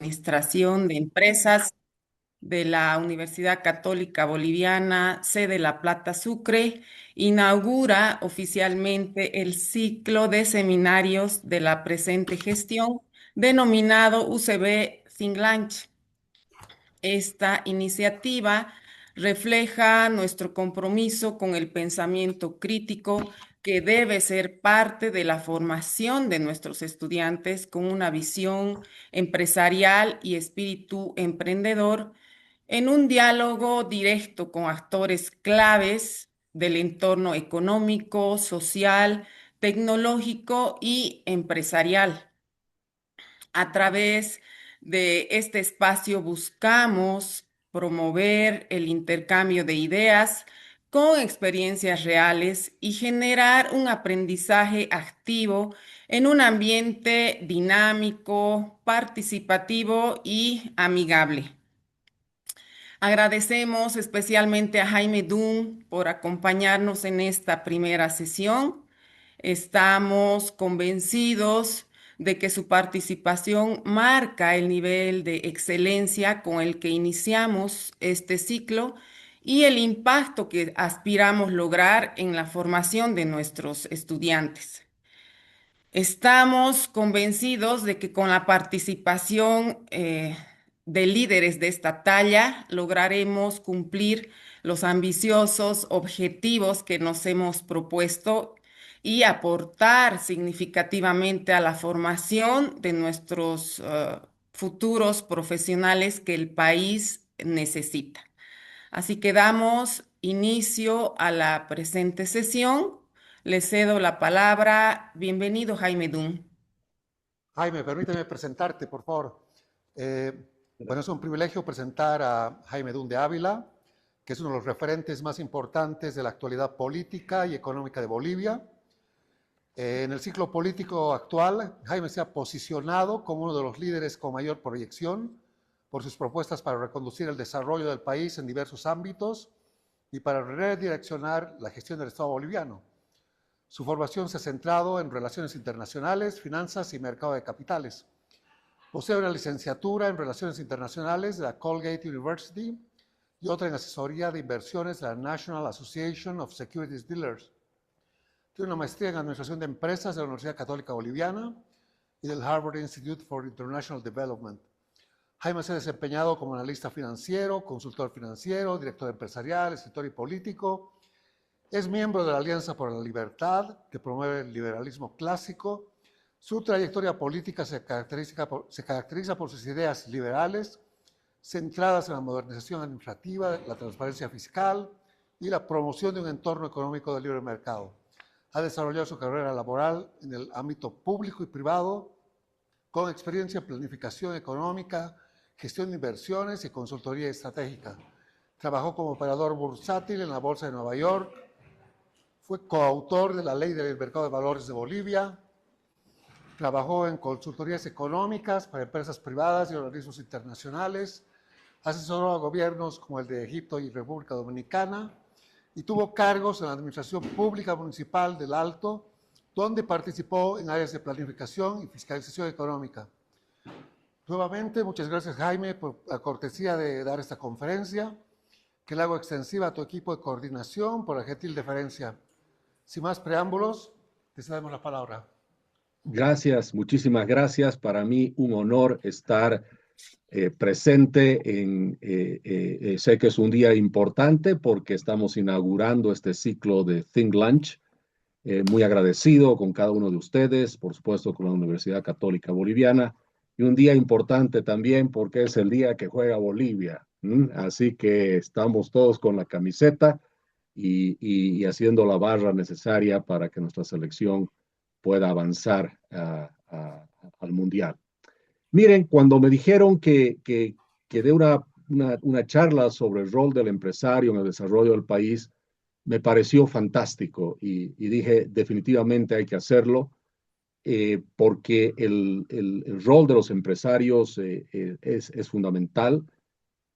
Administración de Empresas de la Universidad Católica Boliviana, sede La Plata, Sucre, inaugura oficialmente el ciclo de seminarios de la presente gestión, denominado UCB Think Lunch. Esta iniciativa refleja nuestro compromiso con el pensamiento crítico que debe ser parte de la formación de nuestros estudiantes con una visión empresarial y espíritu emprendedor en un diálogo directo con actores claves del entorno económico, social, tecnológico y empresarial. A través de este espacio buscamos promover el intercambio de ideas con experiencias reales y generar un aprendizaje activo en un ambiente dinámico, participativo y amigable. Agradecemos especialmente a Jaime Dunn por acompañarnos en esta primera sesión. Estamos convencidos de que su participación marca el nivel de excelencia con el que iniciamos este ciclo y el impacto que aspiramos lograr en la formación de nuestros estudiantes. Estamos convencidos de que con la participación de líderes de esta talla lograremos cumplir los ambiciosos objetivos que nos hemos propuesto y aportar significativamente a la formación de nuestros futuros profesionales que el país necesita. Así que damos inicio a la presente sesión. Le cedo la palabra. Bienvenido, Jaime Dunn. Jaime, permíteme presentarte, por favor. Eh, bueno, es un privilegio presentar a Jaime Dunn de Ávila, que es uno de los referentes más importantes de la actualidad política y económica de Bolivia. En el ciclo político actual, Jaime se ha posicionado como uno de los líderes con mayor proyección por sus propuestas para reconducir el desarrollo del país en diversos ámbitos y para redireccionar la gestión del Estado boliviano. Su formación se ha centrado en relaciones internacionales, finanzas y mercado de capitales. Posee una licenciatura en Relaciones Internacionales de la Colgate University y otra en Asesoría de Inversiones de la National Association of Securities Dealers. Tiene una maestría en Administración de Empresas de la Universidad Católica Boliviana y del Harvard Institute for International Development. Jaime se ha desempeñado como analista financiero, consultor financiero, director empresarial, escritor y político. Es miembro de la Alianza por la Libertad, que promueve el liberalismo clásico. Su trayectoria política se caracteriza por sus ideas liberales, centradas en la modernización administrativa, la transparencia fiscal y la promoción de un entorno económico de libre mercado. Ha desarrollado su carrera laboral en el ámbito público y privado, con experiencia en planificación económica, gestión de inversiones y consultoría estratégica. Trabajó como operador bursátil en la Bolsa de Nueva York. Fue coautor de la Ley del Mercado de Valores de Bolivia. Trabajó en consultorías económicas para empresas privadas y organismos internacionales. Asesoró a gobiernos como el de Egipto y República Dominicana. Y tuvo cargos en la Administración Pública Municipal del Alto, donde participó en áreas de planificación y fiscalización económica. Nuevamente, muchas gracias, Jaime, por la cortesía de dar esta conferencia, que le hago extensiva a tu equipo de coordinación por la gentil deferencia. Sin más preámbulos, te cedemos la palabra. Gracias, muchísimas gracias. Para mí un honor estar presente sé que es un día importante porque estamos inaugurando este ciclo de Think Lunch. Muy agradecido con cada uno de ustedes, por supuesto con la Universidad Católica Boliviana, y un día importante también porque es el día que juega Bolivia. Así que estamos todos con la camiseta y haciendo la barra necesaria para que nuestra selección pueda avanzar al Mundial. Miren, cuando me dijeron que dé una charla sobre el rol del empresario en el desarrollo del país, me pareció fantástico y dije, definitivamente hay que hacerlo, porque el rol de los empresarios es fundamental,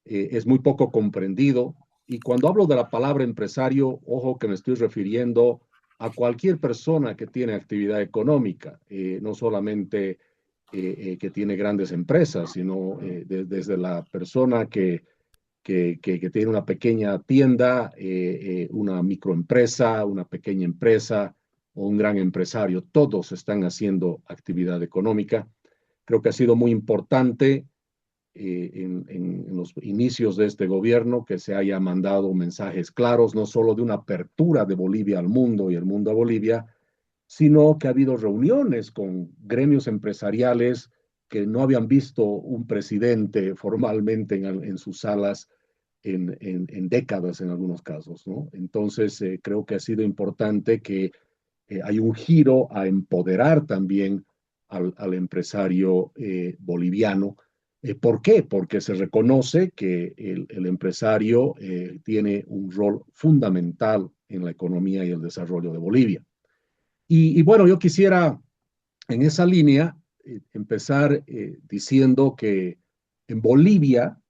es muy poco comprendido. Y cuando hablo de la palabra empresario, ojo que me estoy refiriendo a cualquier persona que tiene actividad económica, no solamente que tiene grandes empresas, sino desde la persona que tiene una pequeña tienda, una microempresa, una pequeña empresa o un gran empresario. Todos están haciendo actividad económica. Creo que ha sido muy importante en los inicios de este gobierno que se haya mandado mensajes claros, no solo de una apertura de Bolivia al mundo y el mundo a Bolivia, sino que ha habido reuniones con gremios empresariales que no habían visto un presidente formalmente en sus salas en décadas en algunos casos, ¿no? Entonces, creo que ha sido importante que hay un giro a empoderar también al empresario boliviano. ¿Por qué? Porque se reconoce que el empresario tiene un rol fundamental en la economía y el desarrollo de Bolivia. Y bueno, yo quisiera en esa línea empezar diciendo que en Bolivia,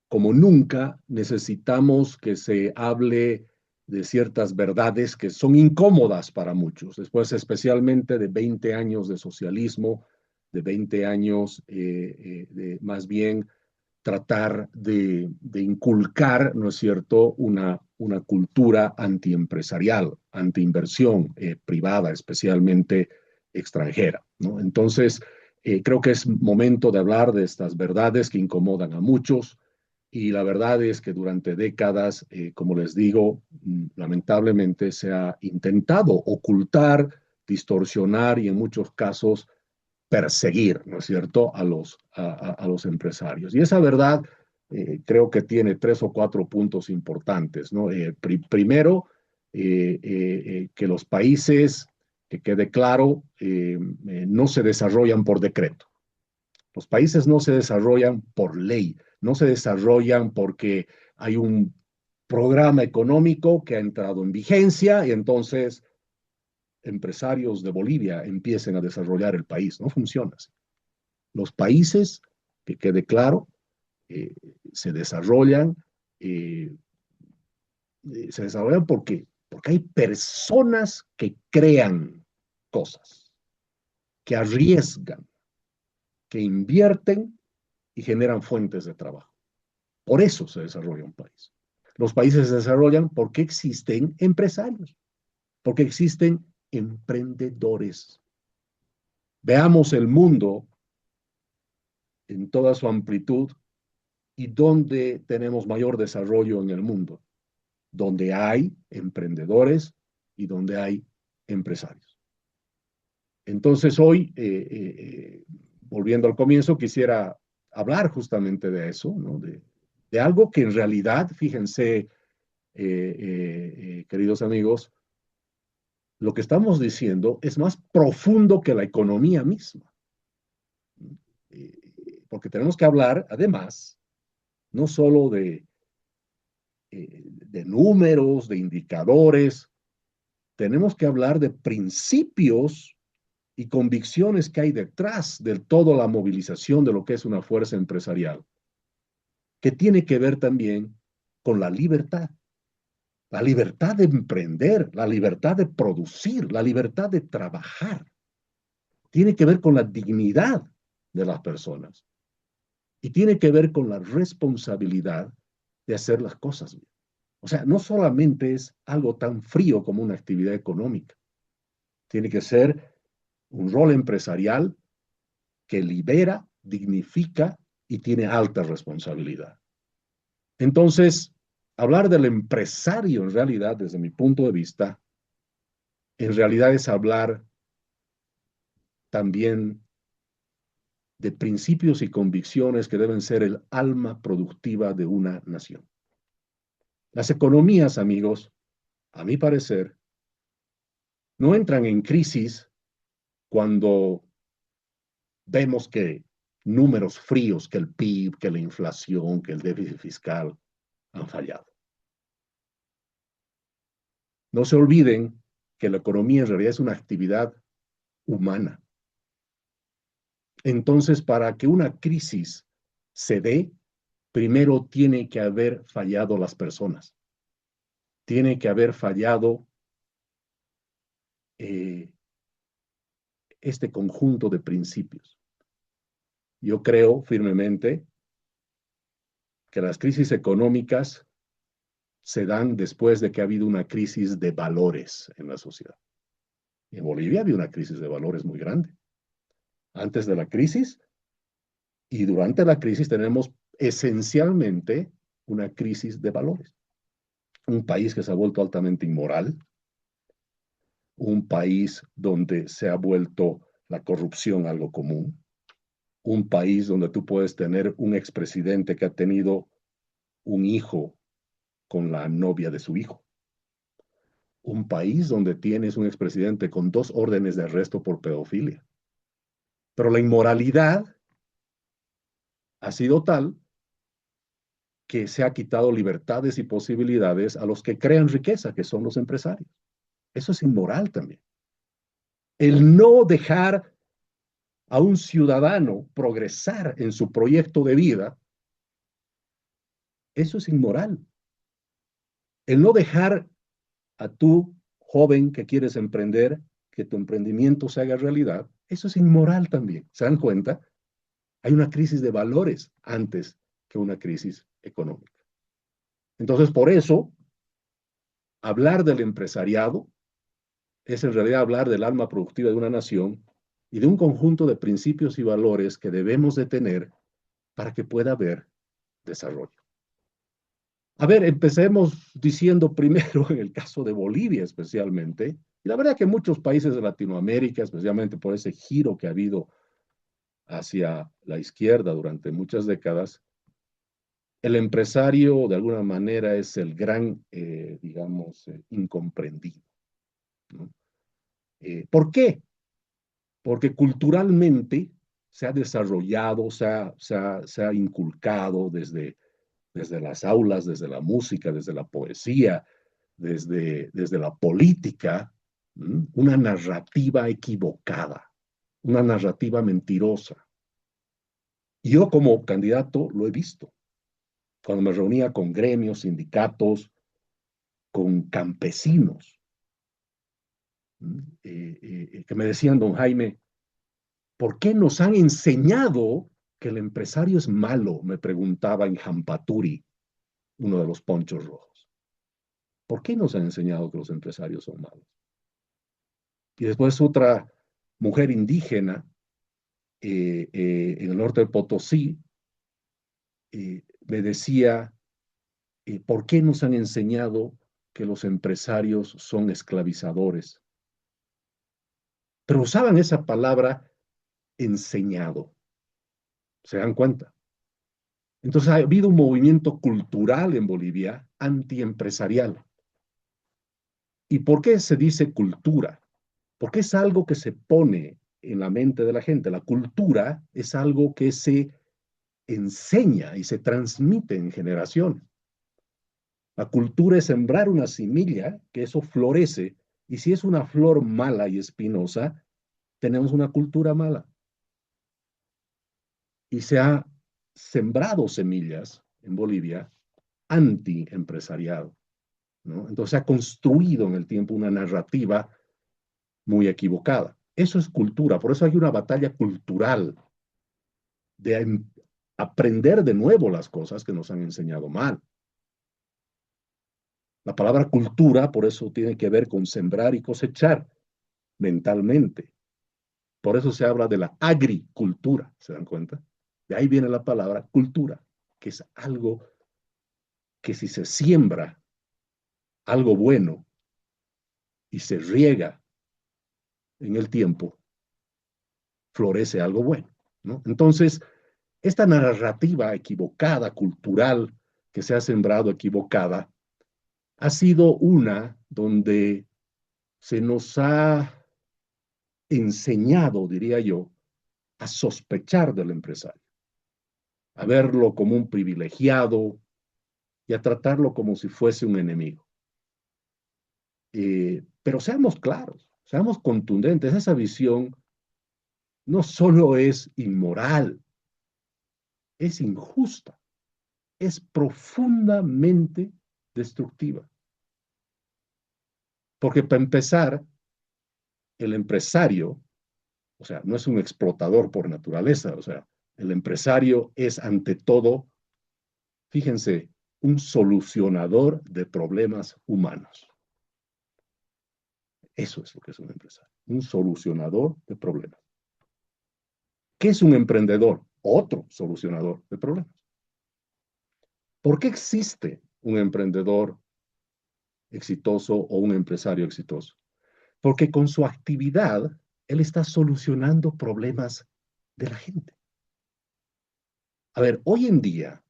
como nunca, necesitamos que se hable de ciertas verdades que son incómodas para muchos, después especialmente de 20 años de socialismo, de 20 años de más bien tratar de inculcar, ¿no es cierto?, una cultura antiempresarial, antiinversión privada, especialmente extranjera, ¿no? Entonces, creo que es momento de hablar de estas verdades que incomodan a muchos y la verdad es que durante décadas, como les digo, lamentablemente se ha intentado ocultar, distorsionar y en muchos casos perseguir, ¿no es cierto?, a los empresarios. Y esa verdad creo que tiene tres o cuatro puntos importantes, ¿no? Primero, que los países, que quede claro, no se desarrollan por decreto. Los países no se desarrollan por ley, no se desarrollan porque hay un programa económico que ha entrado en vigencia y entonces empresarios de Bolivia empiecen a desarrollar el país. No funciona así. Los países, que quede claro, eh, se desarrollan, eh, se desarrollan porque hay personas que crean cosas, que arriesgan, que invierten y generan fuentes de trabajo. Por eso se desarrolla un país. Los países se desarrollan porque existen empresarios, porque existen emprendedores. Veamos el mundo en toda su amplitud y dónde tenemos mayor desarrollo en el mundo, donde hay emprendedores y donde hay empresarios. Entonces hoy, volviendo al comienzo, quisiera hablar justamente de eso, ¿no? De algo que en realidad, fíjense, queridos amigos, lo que estamos diciendo es más profundo que la economía misma. Porque tenemos que hablar, además, no solo de números, de indicadores, tenemos que hablar de principios y convicciones que hay detrás de toda la movilización de lo que es una fuerza empresarial, que tiene que ver también con la libertad de emprender, la libertad de producir, la libertad de trabajar. Tiene que ver con la dignidad de las personas y tiene que ver con la responsabilidad de hacer las cosas bien. O sea, no solamente es algo tan frío como una actividad económica, tiene que ser un rol empresarial que libera, dignifica y tiene alta responsabilidad. Entonces, hablar del empresario en realidad, desde mi punto de vista, en realidad es hablar también de principios y convicciones que deben ser el alma productiva de una nación. Las economías, amigos, a mi parecer, no entran en crisis cuando vemos que números fríos, que el PIB, que la inflación, que el déficit fiscal han fallado. No se olviden que la economía en realidad es una actividad humana. Entonces, para que una crisis se dé, primero tiene que haber fallado las personas. Tiene que haber fallado este conjunto de principios. Yo creo firmemente que las crisis económicas se dan después de que ha habido una crisis de valores en la sociedad. En Bolivia había una crisis de valores muy grande. Antes de la crisis y durante la crisis tenemos esencialmente una crisis de valores. Un país que se ha vuelto altamente inmoral, un país donde se ha vuelto la corrupción algo común, un país donde tú puedes tener un expresidente que ha tenido un hijo con la novia de su hijo, un país donde tienes un expresidente con 2 órdenes de arresto por pedofilia. Pero la inmoralidad ha sido tal que se ha quitado libertades y posibilidades a los que crean riqueza, que son los empresarios. Eso es inmoral también. El no dejar a un ciudadano progresar en su proyecto de vida, eso es inmoral. El no dejar a tú, joven que quieres emprender, que tu emprendimiento se haga realidad, eso es inmoral también. ¿Se dan cuenta? Hay una crisis de valores antes que una crisis económica. Entonces, por eso, hablar del empresariado es en realidad hablar del alma productiva de una nación y de un conjunto de principios y valores que debemos de tener para que pueda haber desarrollo. A ver, empecemos diciendo primero en el caso de Bolivia especialmente, y la verdad que muchos países de Latinoamérica, especialmente por ese giro que ha habido hacia la izquierda durante muchas décadas, el empresario de alguna manera es el gran, digamos, incomprendido, ¿no? ¿Por qué? Porque culturalmente se ha desarrollado, se ha inculcado desde las aulas, desde la música, desde la poesía, desde la política, una narrativa equivocada, una narrativa mentirosa. Yo como candidato lo he visto. Cuando me reunía con gremios, sindicatos, con campesinos, que me decían, don Jaime, ¿por qué nos han enseñado que el empresario es malo? Me preguntaba en Jampaturi, uno de los ponchos rojos. ¿Por qué nos han enseñado que los empresarios son malos? Y después otra mujer indígena en el norte de Potosí me decía, ¿por qué nos han enseñado que los empresarios son esclavizadores? Pero usaban esa palabra enseñado. ¿Se dan cuenta? Entonces ha habido un movimiento cultural en Bolivia antiempresarial. ¿Y por qué se dice cultura? Porque es algo que se pone en la mente de la gente. La cultura es algo que se enseña y se transmite en generaciones. La cultura es sembrar una semilla que eso florece, y si es una flor mala y espinosa, tenemos una cultura mala. Y se ha sembrado semillas en Bolivia anti-empresariado, ¿no? Entonces se ha construido en el tiempo una narrativa muy equivocada. Eso es cultura, por eso hay una batalla cultural de aprender de nuevo las cosas que nos han enseñado mal. La palabra cultura, por eso, tiene que ver con sembrar y cosechar mentalmente. Por eso se habla de la agricultura, ¿se dan cuenta? De ahí viene la palabra cultura, que es algo que si se siembra algo bueno y se riega en el tiempo, florece algo bueno, ¿no? Entonces, esta narrativa equivocada, cultural, que se ha sembrado equivocada, ha sido una donde se nos ha enseñado, diría yo, a sospechar del empresario, a verlo como un privilegiado y a tratarlo como si fuese un enemigo. Pero seamos claros, seamos contundentes, esa visión no solo es inmoral, es injusta, es profundamente destructiva. Porque para empezar, el empresario, o sea, no es un explotador por naturaleza, o sea, El empresario es ante todo, fíjense, un solucionador de problemas humanos. Eso es lo que es un empresario, un solucionador de problemas. ¿Qué es un emprendedor? Otro solucionador de problemas. ¿Por qué existe un emprendedor exitoso o un empresario exitoso? Porque con su actividad, él está solucionando problemas de la gente. A ver, hoy en día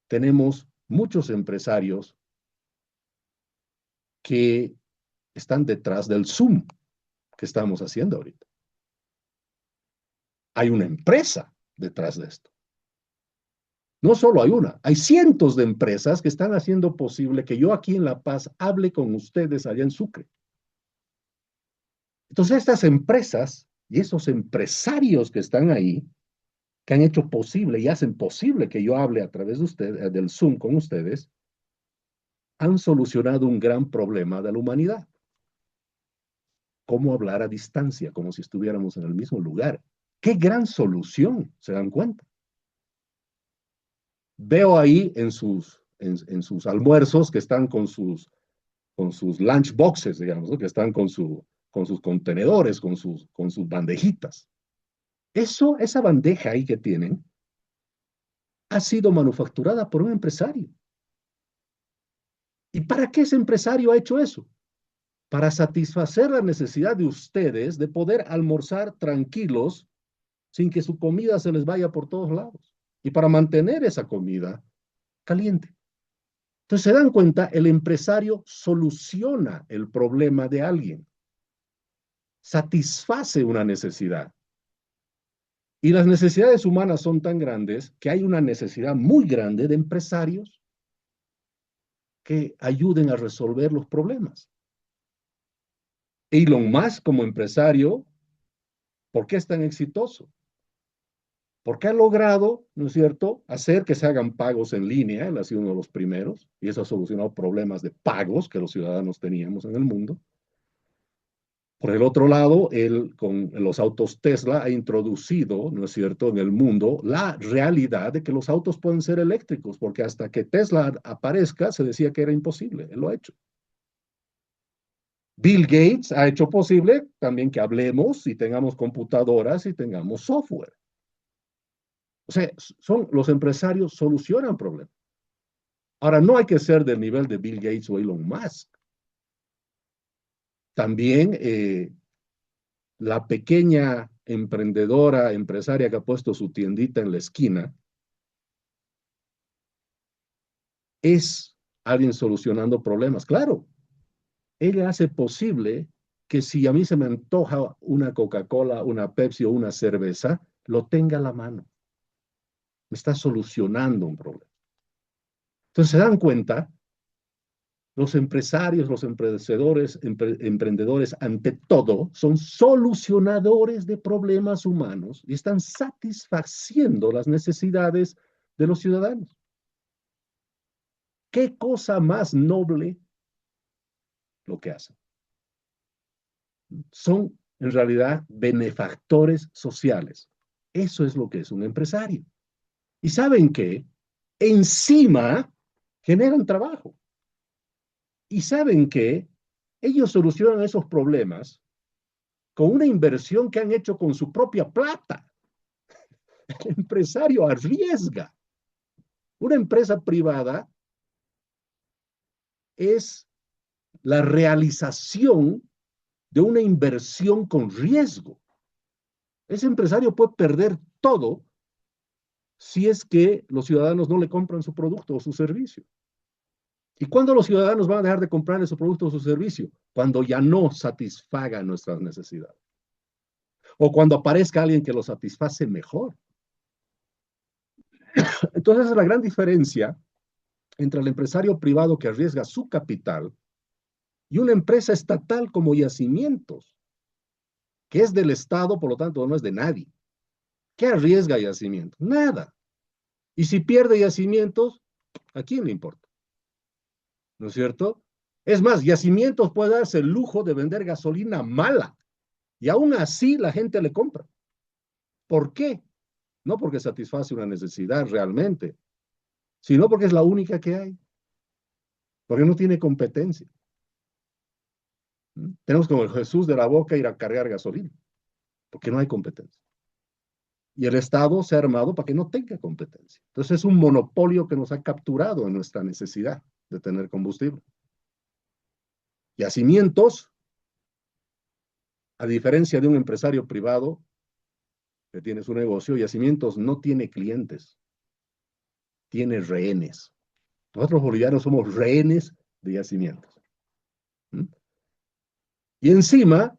tenemos muchos empresarios que están detrás del Zoom que estamos haciendo ahorita. Hay una empresa detrás de esto. No solo hay una, hay cientos de empresas que están haciendo posible que yo aquí en La Paz hable con ustedes allá en Sucre. Entonces, estas empresas y esos empresarios que están ahí, que han hecho posible y hacen posible que yo hable a través de ustedes, del Zoom con ustedes, han solucionado un gran problema de la humanidad. ¿Cómo hablar a distancia, como si estuviéramos en el mismo lugar? ¡Qué gran solución! ¿Se dan cuenta? Veo ahí en sus almuerzos que están con sus lunch boxes, digamos, ¿no? Que están con sus contenedores, con sus bandejitas. Esa bandeja ahí que tienen, ha sido manufacturada por un empresario. ¿Y para qué ese empresario ha hecho eso? Para satisfacer la necesidad de ustedes de poder almorzar tranquilos sin que su comida se les vaya por todos lados. Y para mantener esa comida caliente. Entonces, se dan cuenta, el empresario soluciona el problema de alguien, satisface una necesidad. Y las necesidades humanas son tan grandes que hay una necesidad muy grande de empresarios que ayuden a resolver los problemas. Elon Musk como empresario, ¿por qué es tan exitoso? Porque ha logrado, ¿no es cierto?, hacer que se hagan pagos en línea. Él ha sido uno de los primeros, y eso ha solucionado problemas de pagos que los ciudadanos teníamos en el mundo. Por el otro lado, él con los autos Tesla ha introducido, ¿no es cierto?, en el mundo la realidad de que los autos pueden ser eléctricos, porque hasta que Tesla aparezca se decía que era imposible. Él lo ha hecho. Bill Gates ha hecho posible también que hablemos y tengamos computadoras y tengamos software. O sea, los empresarios solucionan problemas. Ahora, no hay que ser del nivel de Bill Gates o Elon Musk. También la pequeña emprendedora, empresaria que ha puesto su tiendita en la esquina, es alguien solucionando problemas. Claro, ella hace posible que si a mí se me antoja una Coca-Cola, una Pepsi o una cerveza, lo tenga a la mano. Me está solucionando un problema. Entonces se dan cuenta, los empresarios, los emprendedores, ante todo, son solucionadores de problemas humanos y están satisfaciendo las necesidades de los ciudadanos. ¿Qué cosa más noble lo que hacen? Son, en realidad, benefactores sociales. Eso es lo que es un empresario. ¿Y saben qué? Encima generan trabajo. ¿Y saben qué? Ellos solucionan esos problemas con una inversión que han hecho con su propia plata. El empresario arriesga. Una empresa privada es la realización de una inversión con riesgo. Ese empresario puede perder todo si es que los ciudadanos no le compran su producto o su servicio. ¿Y cuándo los ciudadanos van a dejar de comprarle su producto o su servicio? Cuando ya no satisfagan nuestras necesidades. O cuando aparezca alguien que lo satisface mejor. Entonces, esa es la gran diferencia entre el empresario privado que arriesga su capital y una empresa estatal como Yacimientos, que es del Estado, por lo tanto no es de nadie. ¿Qué arriesga Yacimientos? Nada. Y si pierde Yacimientos, ¿a quién le importa? ¿No es cierto? Es más, Yacimientos puede darse el lujo de vender gasolina mala y aún así la gente le compra. ¿Por qué? no porque satisface una necesidad realmente, sino porque es la única que hay, porque no tiene competencia. Tenemos como el Jesús de la Boca ir a cargar gasolina, porque no hay competencia. Y el Estado se ha armado para que no tenga competencia. Entonces es un monopolio que nos ha capturado en nuestra necesidad de tener combustible. Yacimientos, a diferencia de un empresario privado que tiene su negocio, Yacimientos no tiene clientes, tiene rehenes. Nosotros bolivianos somos rehenes de Yacimientos. ¿Mm? Y encima,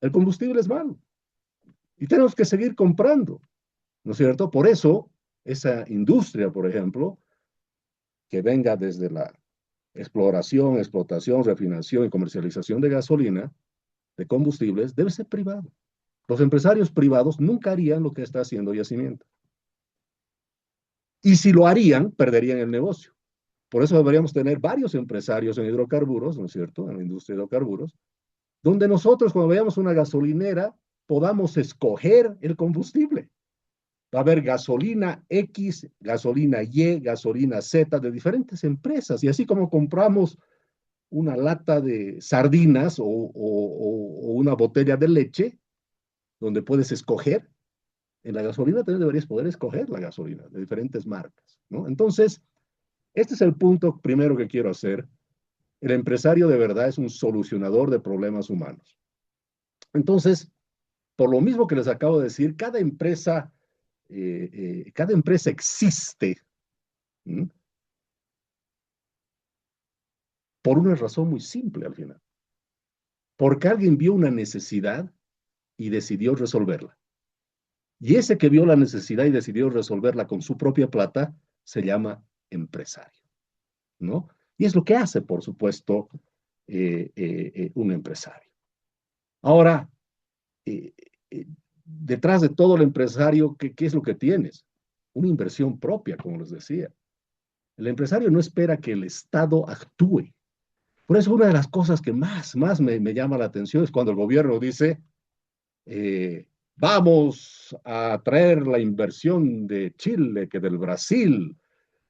el combustible es malo. Y tenemos que seguir comprando, ¿no es cierto? Por eso, esa industria, por ejemplo, que venga desde la exploración, explotación, refinación y comercialización de gasolina, de combustibles, debe ser privado. Los empresarios privados nunca harían lo que está haciendo Yacimiento. Y si lo harían, perderían el negocio. Por eso deberíamos tener varios empresarios en hidrocarburos, ¿no es cierto?, en la industria de hidrocarburos, donde nosotros, cuando veamos una gasolinera, podamos escoger el combustible. Va a haber gasolina X, gasolina Y, gasolina Z de diferentes empresas. Y así como compramos una lata de sardinas o una botella de leche, donde puedes escoger, en la gasolina también deberías poder escoger la gasolina de diferentes marcas, ¿no? Entonces, este es el punto primero que quiero hacer. El empresario de verdad es un solucionador de problemas humanos. Entonces, por lo mismo que les acabo de decir, cada empresa existe, ¿m?, por una razón muy simple al final. Porque alguien vio una necesidad y decidió resolverla. Y ese que vio la necesidad y decidió resolverla con su propia plata se llama empresario, ¿no? Y es lo que hace, por supuesto, un empresario. Ahora, eh, detrás de todo el empresario, ¿qué es lo que tienes? Una inversión propia, como les decía. El empresario no espera que el Estado actúe. Por eso una de las cosas que más me llama la atención es cuando el gobierno dice, vamos a traer la inversión de Chile que del Brasil,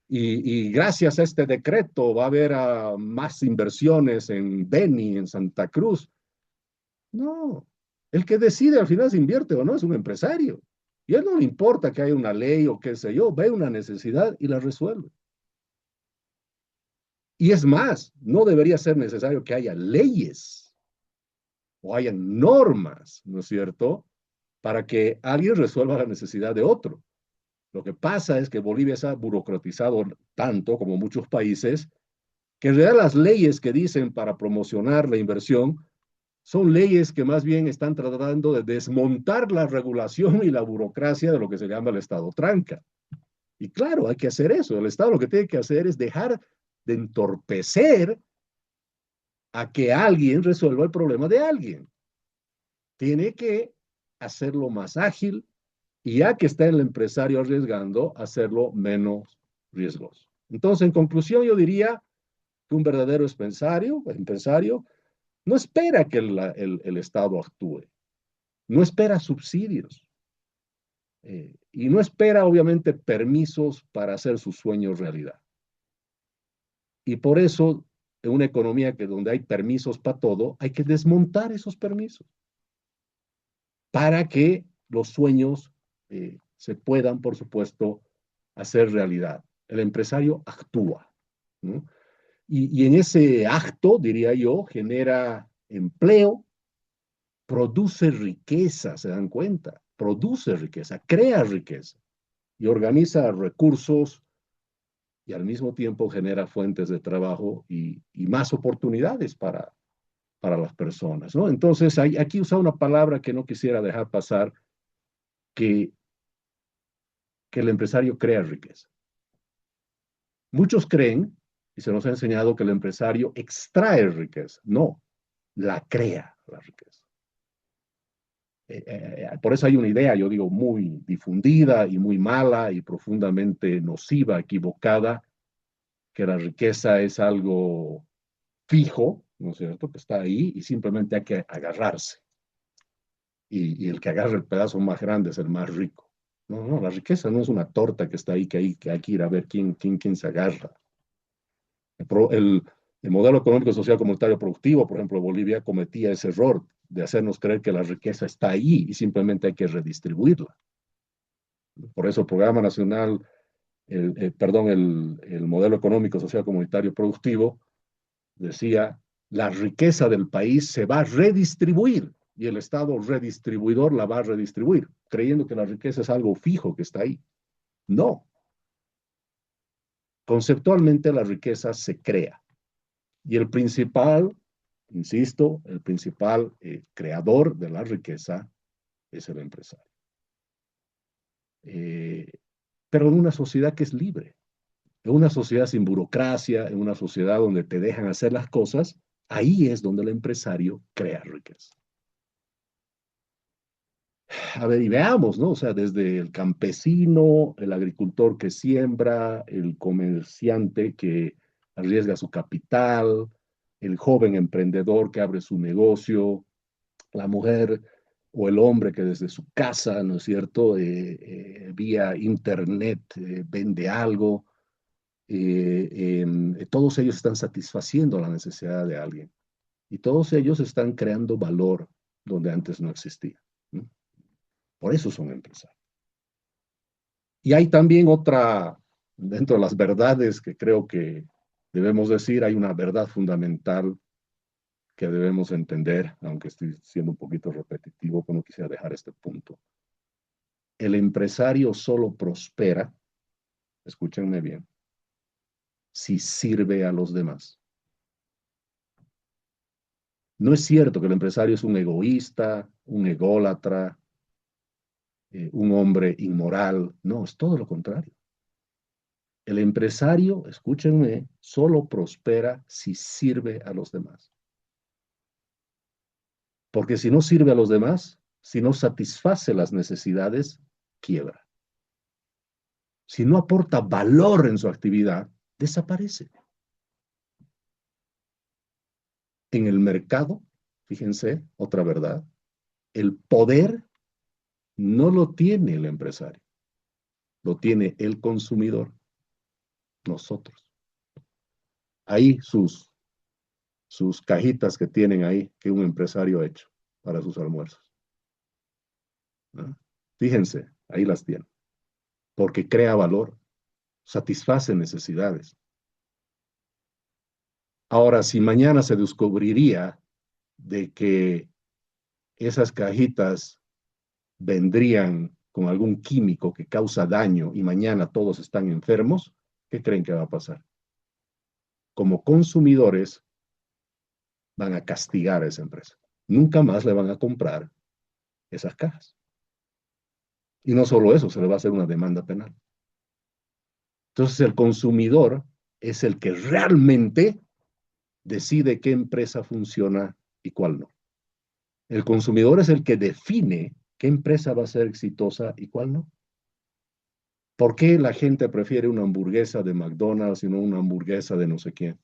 y gracias a este decreto va a haber más inversiones en Beni, en Santa Cruz. No, el que decide al final si invierte o no es un empresario. Y a él no le importa que haya una ley o qué sé yo, ve una necesidad y la resuelve. Y es más, no debería ser necesario que haya leyes o haya normas, ¿no es cierto?, para que alguien resuelva la necesidad de otro. Lo que pasa es que Bolivia se ha burocratizado tanto, como muchos países, que en realidad las leyes que dicen para promocionar la inversión son leyes que más bien están tratando de desmontar la regulación y la burocracia de lo que se llama el Estado tranca. Y claro, hay que hacer eso. El Estado lo que tiene que hacer es dejar de entorpecer a que alguien resuelva el problema de alguien. Tiene que hacerlo más ágil y ya que está el empresario arriesgando, hacerlo menos riesgoso. Entonces, en conclusión, yo diría que un verdadero empresario no espera que el Estado actúe, no espera subsidios y no espera, obviamente, permisos para hacer sus sueños realidad. Y por eso, en una economía donde hay permisos para todo, hay que desmontar esos permisos para que los sueños se puedan, por supuesto, hacer realidad. El empresario actúa, ¿no? Y en ese acto, diría yo, genera empleo, produce riqueza, ¿se dan cuenta? Produce riqueza, crea riqueza y organiza recursos y al mismo tiempo genera fuentes de trabajo y más oportunidades para las personas, ¿no? Entonces, aquí usa una palabra que no quisiera dejar pasar, que, que el empresario crea riqueza. Muchos creen, y se nos ha enseñado, que el empresario extrae riqueza. No, la crea la riqueza. Por eso hay una idea, yo digo, muy difundida y muy mala y profundamente nociva, equivocada, que la riqueza es algo fijo, ¿no es cierto?, que está ahí y simplemente hay que agarrarse. Y el que agarra el pedazo más grande es el más rico. No, no, la riqueza no es una torta que está ahí, que hay que ir a ver quién se agarra. El, pro- el- el modelo económico, social, comunitario, productivo, por ejemplo, Bolivia cometía ese error de hacernos creer que la riqueza está ahí y simplemente hay que redistribuirla. Por eso el Programa Nacional, perdón, el modelo económico, social, comunitario, productivo, decía, la riqueza del país se va a redistribuir y el Estado redistribuidor la va a redistribuir, creyendo que la riqueza es algo fijo que está ahí. No, conceptualmente la riqueza se crea y el principal, insisto, el principal creador de la riqueza es el empresario. Eh, pero en una sociedad que es libre, en una sociedad sin burocracia, en una sociedad donde te dejan hacer las cosas, ahí es donde el empresario crea riqueza. A ver, y veamos, ¿no? O sea, desde el campesino, el agricultor que siembra, el comerciante que arriesga su capital, el joven emprendedor que abre su negocio, la mujer o el hombre que desde su casa, ¿no es cierto?, vía internet vende algo, todos ellos están satisfaciendo la necesidad de alguien y todos ellos están creando valor donde antes no existía, ¿no? Por eso son empresarios. Y hay también otra, dentro de las verdades que creo que debemos decir, hay una verdad fundamental que debemos entender, aunque estoy siendo un poquito repetitivo, pero no quisiera dejar este punto. El empresario solo prospera, escúchenme bien, si sirve a los demás. No es cierto que el empresario es un egoísta, un ególatra, un hombre inmoral. No, es todo lo contrario. El empresario, escúchenme, solo prospera si sirve a los demás. Porque si no sirve a los demás, si no satisface las necesidades, quiebra. Si no aporta valor en su actividad, desaparece. En el mercado, fíjense, otra verdad, el poder no lo tiene el empresario, lo tiene el consumidor, nosotros. Ahí sus cajitas que tienen ahí, que un empresario ha hecho para sus almuerzos, ¿no? Fíjense, ahí las tienen, porque crea valor, satisface necesidades. Ahora, si mañana se descubriría de que esas cajitas vendrían con algún químico que causa daño y mañana todos están enfermos, ¿qué creen que va a pasar? Como consumidores van a castigar a esa empresa. Nunca más le van a comprar esas cajas. Y no solo eso, se le va a hacer una demanda penal. Entonces el consumidor es el que realmente decide qué empresa funciona y cuál no. El consumidor es el que define qué empresa va a ser exitosa y cuál no. ¿Por qué la gente prefiere una hamburguesa de McDonald's y no una hamburguesa de no sé quién?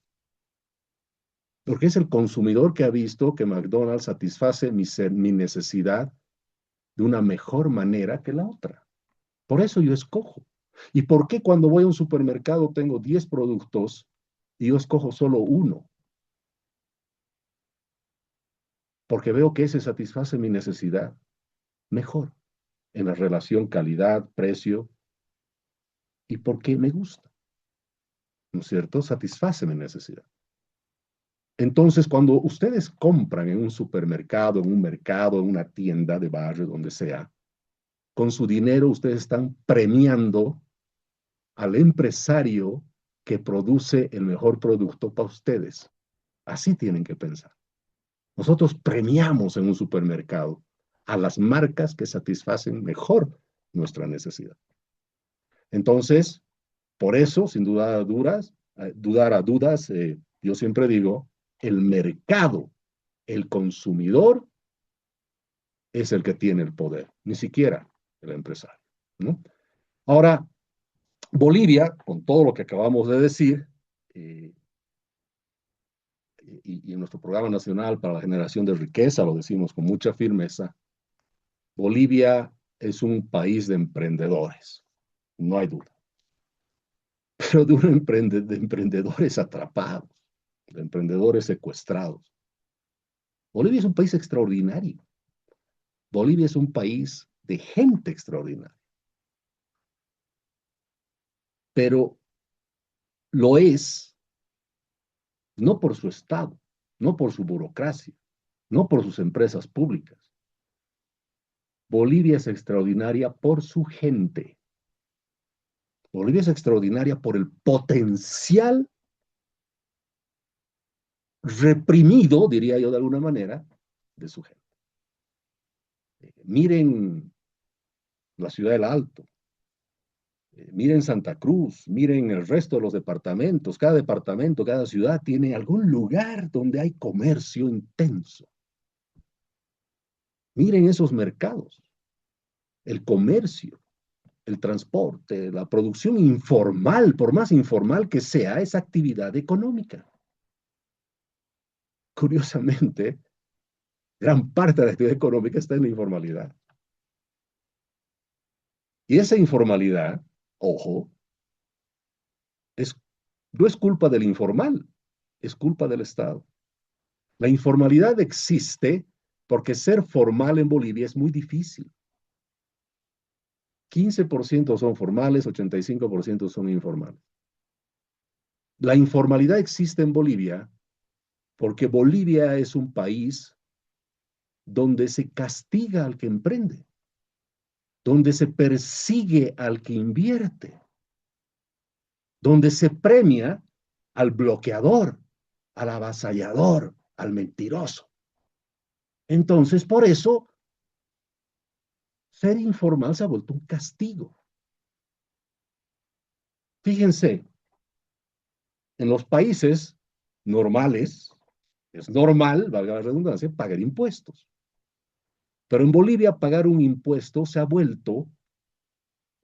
Porque es el consumidor que ha visto que McDonald's satisface mi necesidad de una mejor manera que la otra. Por eso yo escojo. ¿Y por qué cuando voy a un supermercado tengo 10 productos y yo escojo solo uno? Porque veo que ese satisface mi necesidad mejor en la relación calidad-precio y porque me gusta, ¿no es cierto? Satisface mi necesidad. Entonces, cuando ustedes compran en un supermercado, en un mercado, en una tienda de barrio, donde sea, con su dinero ustedes están premiando al empresario que produce el mejor producto para ustedes. Así tienen que pensar. Nosotros premiamos en un supermercado a las marcas que satisfacen mejor nuestra necesidad. Entonces, por eso, sin dudar a dudas, yo siempre digo, el mercado, el consumidor es el que tiene el poder, ni siquiera el empresario, ¿no? Ahora, Bolivia, con todo lo que acabamos de decir, eh, y en nuestro programa nacional para la generación de riqueza, lo decimos con mucha firmeza, Bolivia es un país de emprendedores, no hay duda, pero de emprendedores atrapados, de emprendedores secuestrados. Bolivia es un país extraordinario. Bolivia es un país de gente extraordinaria, pero lo es no por su Estado, no por su burocracia, no por sus empresas públicas. Bolivia es extraordinaria por su gente. Bolivia es extraordinaria por el potencial reprimido, diría yo de alguna manera, de su gente. Miren la ciudad del Alto, miren Santa Cruz, miren el resto de los departamentos. Cada departamento, cada ciudad tiene algún lugar donde hay comercio intenso. Miren esos mercados, el comercio, el transporte, la producción informal, por más informal que sea, es actividad económica. Curiosamente, gran parte de la actividad económica está en la informalidad. Y esa informalidad, ojo, es, no es culpa del informal, es culpa del Estado. La informalidad existe porque ser formal en Bolivia es muy difícil. 15% son formales, 85% son informales. La informalidad existe en Bolivia porque Bolivia es un país donde se castiga al que emprende, donde se persigue al que invierte, donde se premia al bloqueador, al avasallador, al mentiroso. Entonces, por eso, ser informal se ha vuelto un castigo. Fíjense, en los países normales, es normal, valga la redundancia, pagar impuestos. Pero en Bolivia pagar un impuesto se ha vuelto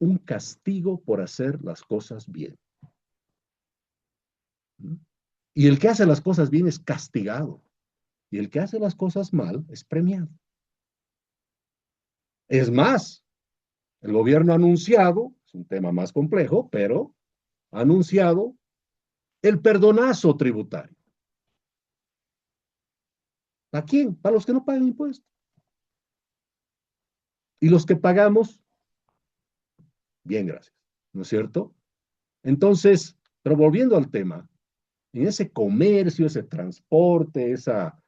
un castigo por hacer las cosas bien. Y el que hace las cosas bien es castigado. Y el que hace las cosas mal es premiado. Es más, el gobierno ha anunciado, es un tema más complejo, pero ha anunciado el perdonazo tributario. ¿A quién? Para los que no pagan impuestos. Y los que pagamos, bien, gracias. ¿No es cierto? Entonces, pero volviendo al tema, en ese comercio, ese transporte, esa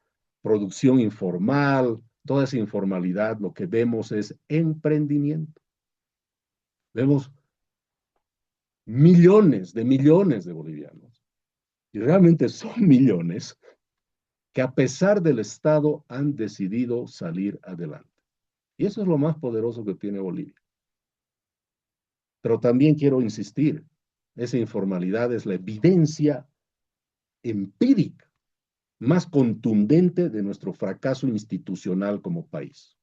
producción informal, toda esa informalidad, lo que vemos es emprendimiento. Vemos millones de bolivianos, y realmente son millones, que a pesar del Estado han decidido salir adelante. Y eso es lo más poderoso que tiene Bolivia. Pero también quiero insistir, esa informalidad es la evidencia empírica más contundente de nuestro fracaso institucional como país.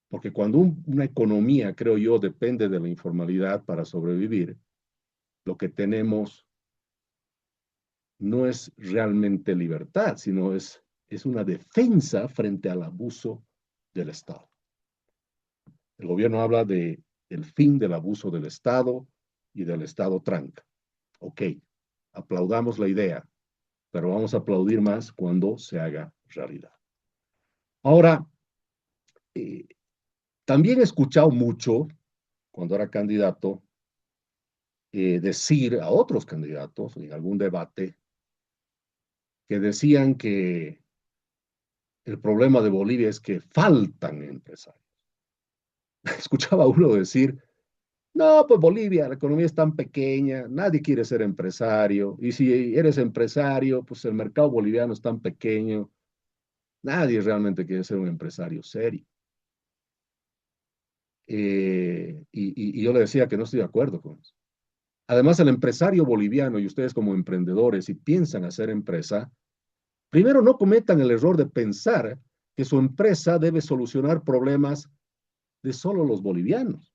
Porque cuando una economía, creo yo, depende de la informalidad para sobrevivir, lo que tenemos no es realmente libertad, sino es una defensa frente al abuso del Estado. El gobierno habla de el fin del abuso del Estado y del Estado tranca. Ok, aplaudamos la idea, pero vamos a aplaudir más cuando se haga realidad. Ahora, eh, también he escuchado mucho, cuando era candidato, decir a otros candidatos en algún debate que decían que el problema de Bolivia es que faltan empresarios. Escuchaba a uno decir, no, pues Bolivia, la economía es tan pequeña, nadie quiere ser empresario, y si eres empresario, pues el mercado boliviano es tan pequeño, nadie realmente quiere ser un empresario serio. Y yo le decía que no estoy de acuerdo con eso. Además, el empresario boliviano y ustedes como emprendedores, si piensan hacer empresa, primero no cometan el error de pensar que su empresa debe solucionar problemas de solo los bolivianos.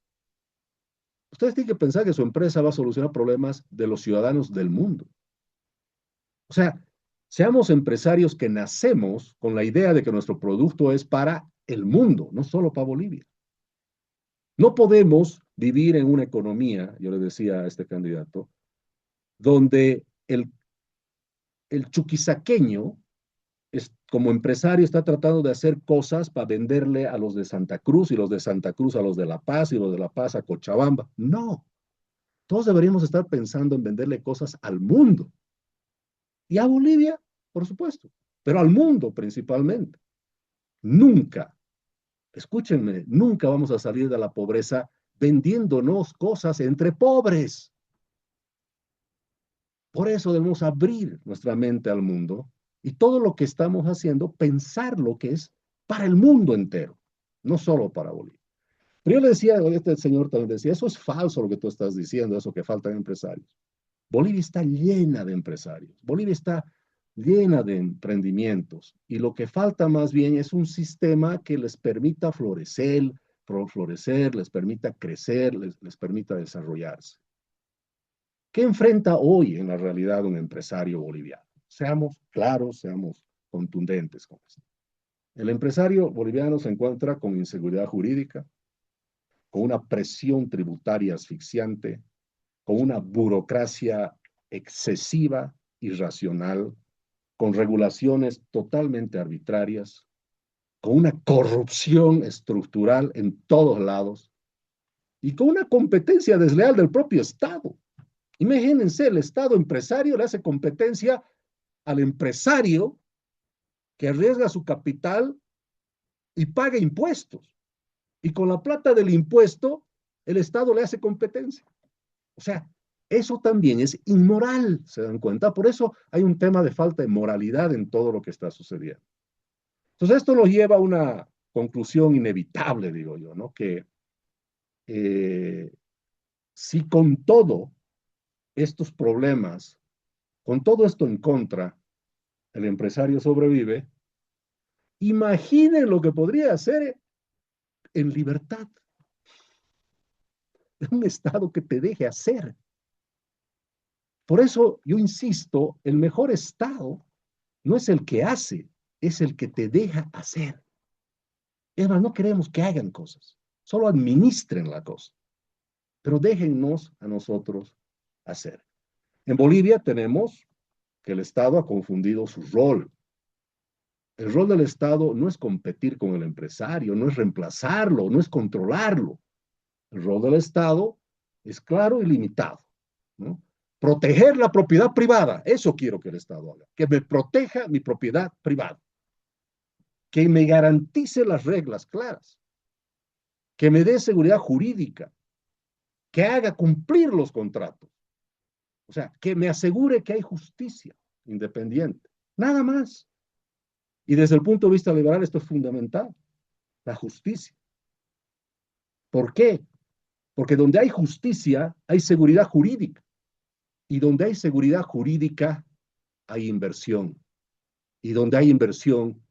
Ustedes tienen que pensar que su empresa va a solucionar problemas de los ciudadanos del mundo. O sea, seamos empresarios que nacemos con la idea de que nuestro producto es para el mundo, no solo para Bolivia. No podemos vivir en una economía, yo le decía a este candidato, donde el chuquisaqueño como empresario está tratando de hacer cosas para venderle a los de Santa Cruz y los de Santa Cruz a los de La Paz y los de La Paz a Cochabamba. No, todos deberíamos estar pensando en venderle cosas al mundo y a Bolivia, por supuesto, pero al mundo principalmente. Nunca, escúchenme, nunca vamos a salir de la pobreza vendiéndonos cosas entre pobres. Por eso debemos abrir nuestra mente al mundo y todo lo que estamos haciendo, pensar lo que es para el mundo entero, no solo para Bolivia. Pero yo le decía, este señor también decía, eso es falso lo que tú estás diciendo, eso que faltan empresarios. Bolivia está llena de empresarios, Bolivia está llena de emprendimientos y lo que falta más bien es un sistema que les permita florecer, les permita crecer, les permita desarrollarse. ¿Qué enfrenta hoy en la realidad un empresario boliviano? Seamos claros, seamos contundentes con esto. El empresario boliviano se encuentra con inseguridad jurídica, con una presión tributaria asfixiante, con una burocracia excesiva, irracional, con regulaciones totalmente arbitrarias, con una corrupción estructural en todos lados y con una competencia desleal del propio Estado. Imagínense, el Estado empresario le hace competencia al empresario que arriesga su capital y paga impuestos. Y con la plata del impuesto, el Estado le hace competencia. O sea, eso también es inmoral, ¿se dan cuenta? Por eso hay un tema de falta de moralidad en todo lo que está sucediendo. Entonces, esto nos lleva a una conclusión inevitable, digo yo, ¿no? Que si con todo estos problemas, con todo esto en contra, el empresario sobrevive, imaginen lo que podría hacer en libertad, en un Estado que te deje hacer. Por eso yo insisto, el mejor Estado no es el que hace, es el que te deja hacer. Es más, no queremos que hagan cosas, solo administren la cosa, pero déjennos a nosotros hacer. En Bolivia tenemos que el Estado ha confundido su rol. El rol del Estado no es competir con el empresario, no es reemplazarlo, no es controlarlo. El rol del Estado es claro y limitado, ¿no? Proteger la propiedad privada, eso quiero que el Estado haga, que me proteja mi propiedad privada, que me garantice las reglas claras, que me dé seguridad jurídica, que haga cumplir los contratos, o sea, que me asegure que hay justicia independiente, nada más. Y desde el punto de vista liberal esto es fundamental, la justicia. ¿Por qué? Porque donde hay justicia hay seguridad jurídica y donde hay seguridad jurídica hay inversión y donde hay inversión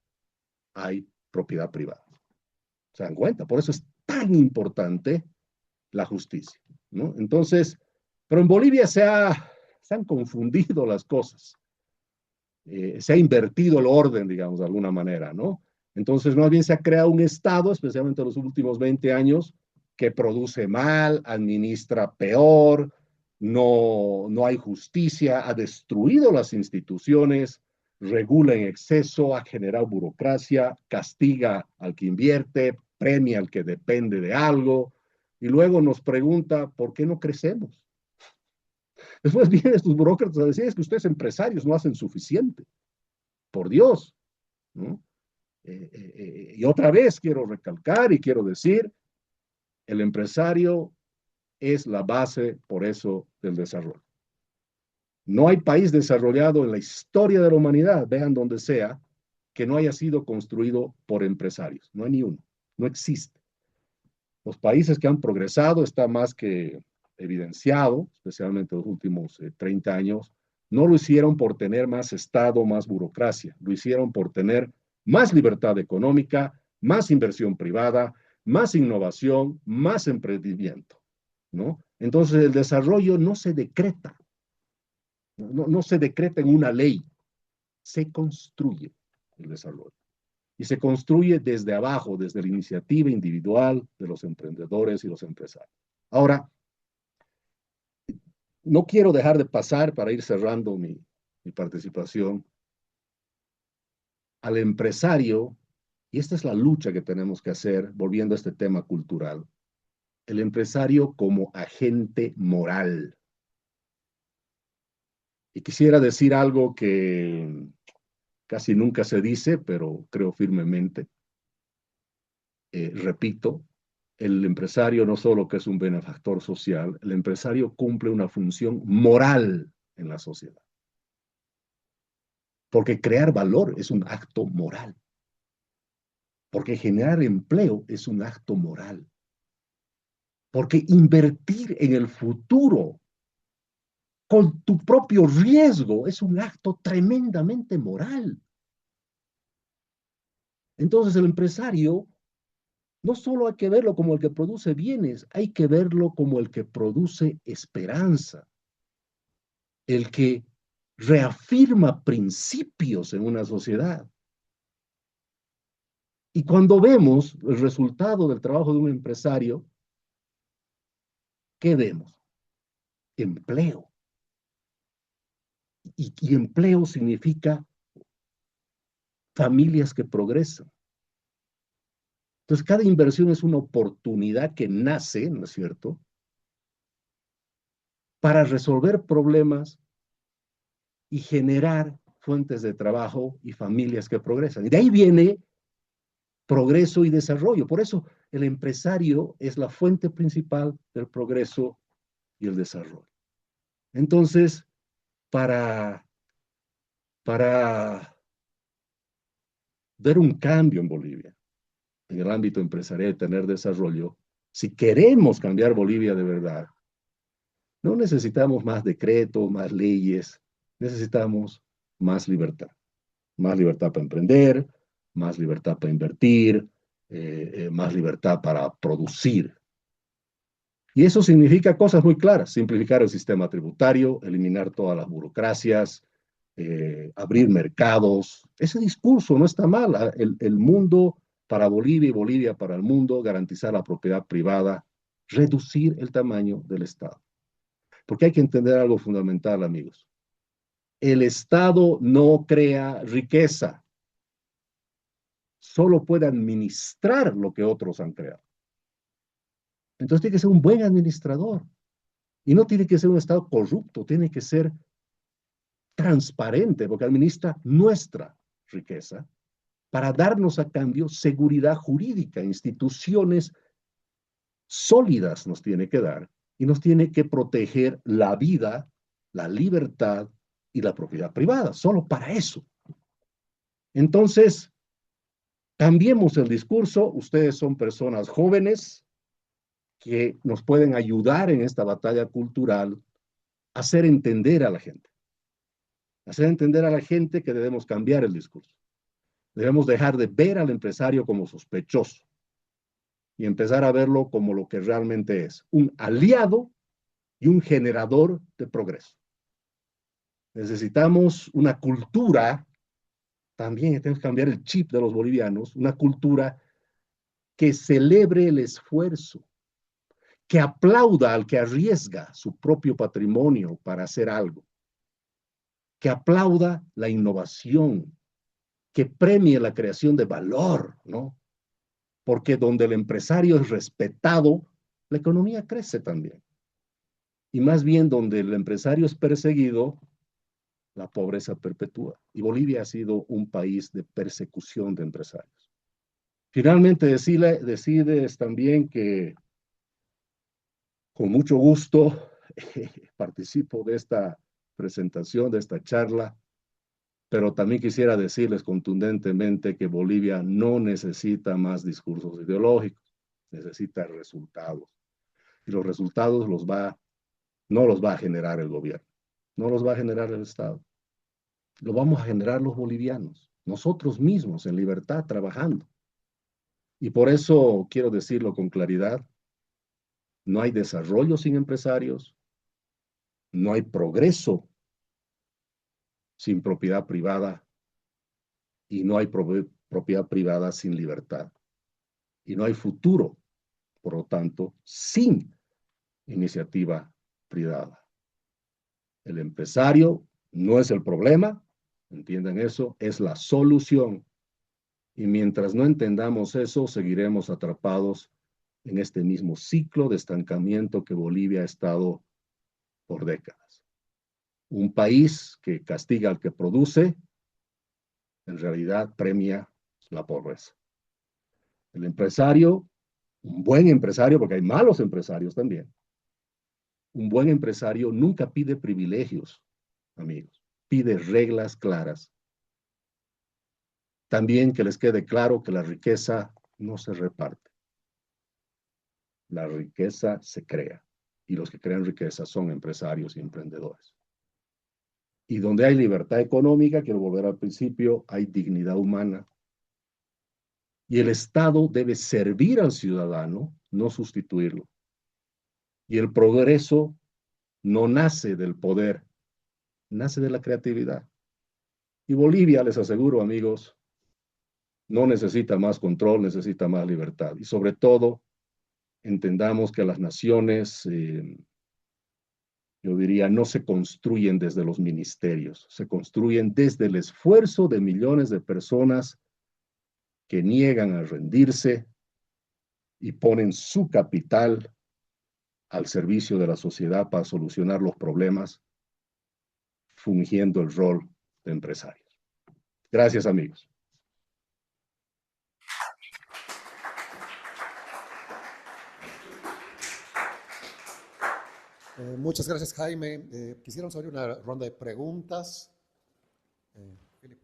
hay propiedad privada. ¿Se dan cuenta? Por eso es tan importante la justicia, ¿no? Entonces, pero en Bolivia se han confundido las cosas. Se ha invertido el orden, digamos, de alguna manera, ¿no? Entonces, más bien se ha creado un Estado, especialmente en los últimos 20 años, que produce mal, administra peor, no hay justicia, ha destruido las instituciones, regula en exceso, ha generado burocracia, castiga al que invierte, premia al que depende de algo, y luego nos pregunta, ¿por qué no crecemos? Después vienen estos burócratas a decir, es que ustedes empresarios no hacen suficiente. Por Dios, ¿no? Y otra vez quiero recalcar y quiero decir, el empresario es la base, por eso, del desarrollo. No hay país desarrollado en la historia de la humanidad, vean donde sea, que no haya sido construido por empresarios. No hay ni uno, no existe. Los países que han progresado, está más que evidenciado, especialmente en los últimos 30 años, no lo hicieron por tener más Estado, más burocracia, lo hicieron por tener más libertad económica, más inversión privada, más innovación, más emprendimiento, ¿no? Entonces el desarrollo no se decreta, no se decreta en una ley, se construye el desarrollo. y se construye desde abajo, desde la iniciativa individual de los emprendedores y los empresarios. Ahora, no quiero dejar de pasar, para ir cerrando mi participación, al empresario, y esta es la lucha que tenemos que hacer, volviendo a este tema cultural, el empresario como agente moral. Y quisiera decir algo que casi nunca se dice, pero creo firmemente. Repito, el empresario no solo que es un benefactor social, el empresario cumple una función moral en la sociedad. Porque crear valor es un acto moral. Porque generar empleo es un acto moral. Porque invertir en el futuro con tu propio riesgo es un acto tremendamente moral. Entonces el empresario no solo hay que verlo como el que produce bienes, hay que verlo como el que produce esperanza, el que reafirma principios en una sociedad. Y cuando vemos el resultado del trabajo de un empresario, ¿qué vemos? Empleo. Y empleo significa familias que progresan. Entonces, cada inversión es una oportunidad que nace, ¿no es cierto?, para resolver problemas y generar fuentes de trabajo y familias que progresan. Y de ahí viene progreso y desarrollo. Por eso el empresario es la fuente principal del progreso y el desarrollo. Entonces, para, para ver un cambio en Bolivia, en el ámbito empresarial y tener desarrollo, si queremos cambiar Bolivia de verdad, no necesitamos más decretos, más leyes, necesitamos más libertad. Más libertad para emprender, más libertad para invertir, más libertad para producir. Y eso significa cosas muy claras: simplificar el sistema tributario, eliminar todas las burocracias, abrir mercados. Ese discurso no está mal. El mundo para Bolivia y Bolivia para el mundo, garantizar la propiedad privada, reducir el tamaño del Estado. Porque hay que entender algo fundamental, amigos. El Estado no crea riqueza, solo puede administrar lo que otros han creado. Entonces tiene que ser un buen administrador. Y no tiene que ser un Estado corrupto, tiene que ser transparente, porque administra nuestra riqueza para darnos a cambio seguridad jurídica, instituciones sólidas nos tiene que dar y nos tiene que proteger la vida, la libertad y la propiedad privada, solo para eso. Entonces, cambiemos el discurso. Ustedes son personas jóvenes que nos pueden ayudar en esta batalla cultural a hacer entender a la gente. Hacer entender a la gente que debemos cambiar el discurso. Debemos dejar de ver al empresario como sospechoso y empezar a verlo como lo que realmente es: un aliado y un generador de progreso. Necesitamos una cultura, también tenemos que cambiar el chip de los bolivianos, una cultura que celebre el esfuerzo, que aplauda al que arriesga su propio patrimonio para hacer algo, que aplauda la innovación, que premie la creación de valor, ¿no? Porque donde el empresario es respetado, la economía crece también. Y más bien donde el empresario es perseguido, la pobreza perpetúa. Y Bolivia ha sido un país de persecución de empresarios. Finalmente, decides también que con mucho gusto participo de esta presentación, de esta charla, pero también quisiera decirles contundentemente que Bolivia no necesita más discursos ideológicos, necesita resultados. Y los resultados no los va a generar el gobierno, no los va a generar el Estado. Lo vamos a generar los bolivianos, nosotros mismos en libertad, trabajando. Y por eso quiero decirlo con claridad: no hay desarrollo sin empresarios, no hay progreso sin propiedad privada y no hay propiedad privada sin libertad. Y no hay futuro, por lo tanto, sin iniciativa privada. El empresario no es el problema, entiendan eso, es la solución. Y mientras no entendamos eso, seguiremos atrapados en este mismo ciclo de estancamiento que Bolivia ha estado por décadas. Un país que castiga al que produce, en realidad premia la pobreza. El empresario, un buen empresario, porque hay malos empresarios también, un buen empresario nunca pide privilegios, amigos, pide reglas claras. También que les quede claro que la riqueza no se reparte. La riqueza se crea. Y los que crean riqueza son empresarios y emprendedores. Y donde hay libertad económica, quiero volver al principio, hay dignidad humana. Y el Estado debe servir al ciudadano, no sustituirlo. Y el progreso no nace del poder, nace de la creatividad. Y Bolivia, les aseguro, amigos, no necesita más control, necesita más libertad. Y sobre todo, entendamos que las naciones, yo diría, no se construyen desde los ministerios, se construyen desde el esfuerzo de millones de personas que niegan a rendirse y ponen su capital al servicio de la sociedad para solucionar los problemas, fungiendo el rol de empresarios. Gracias, amigos. Muchas gracias, Jaime. Quisiéramos abrir una ronda de preguntas. Philip.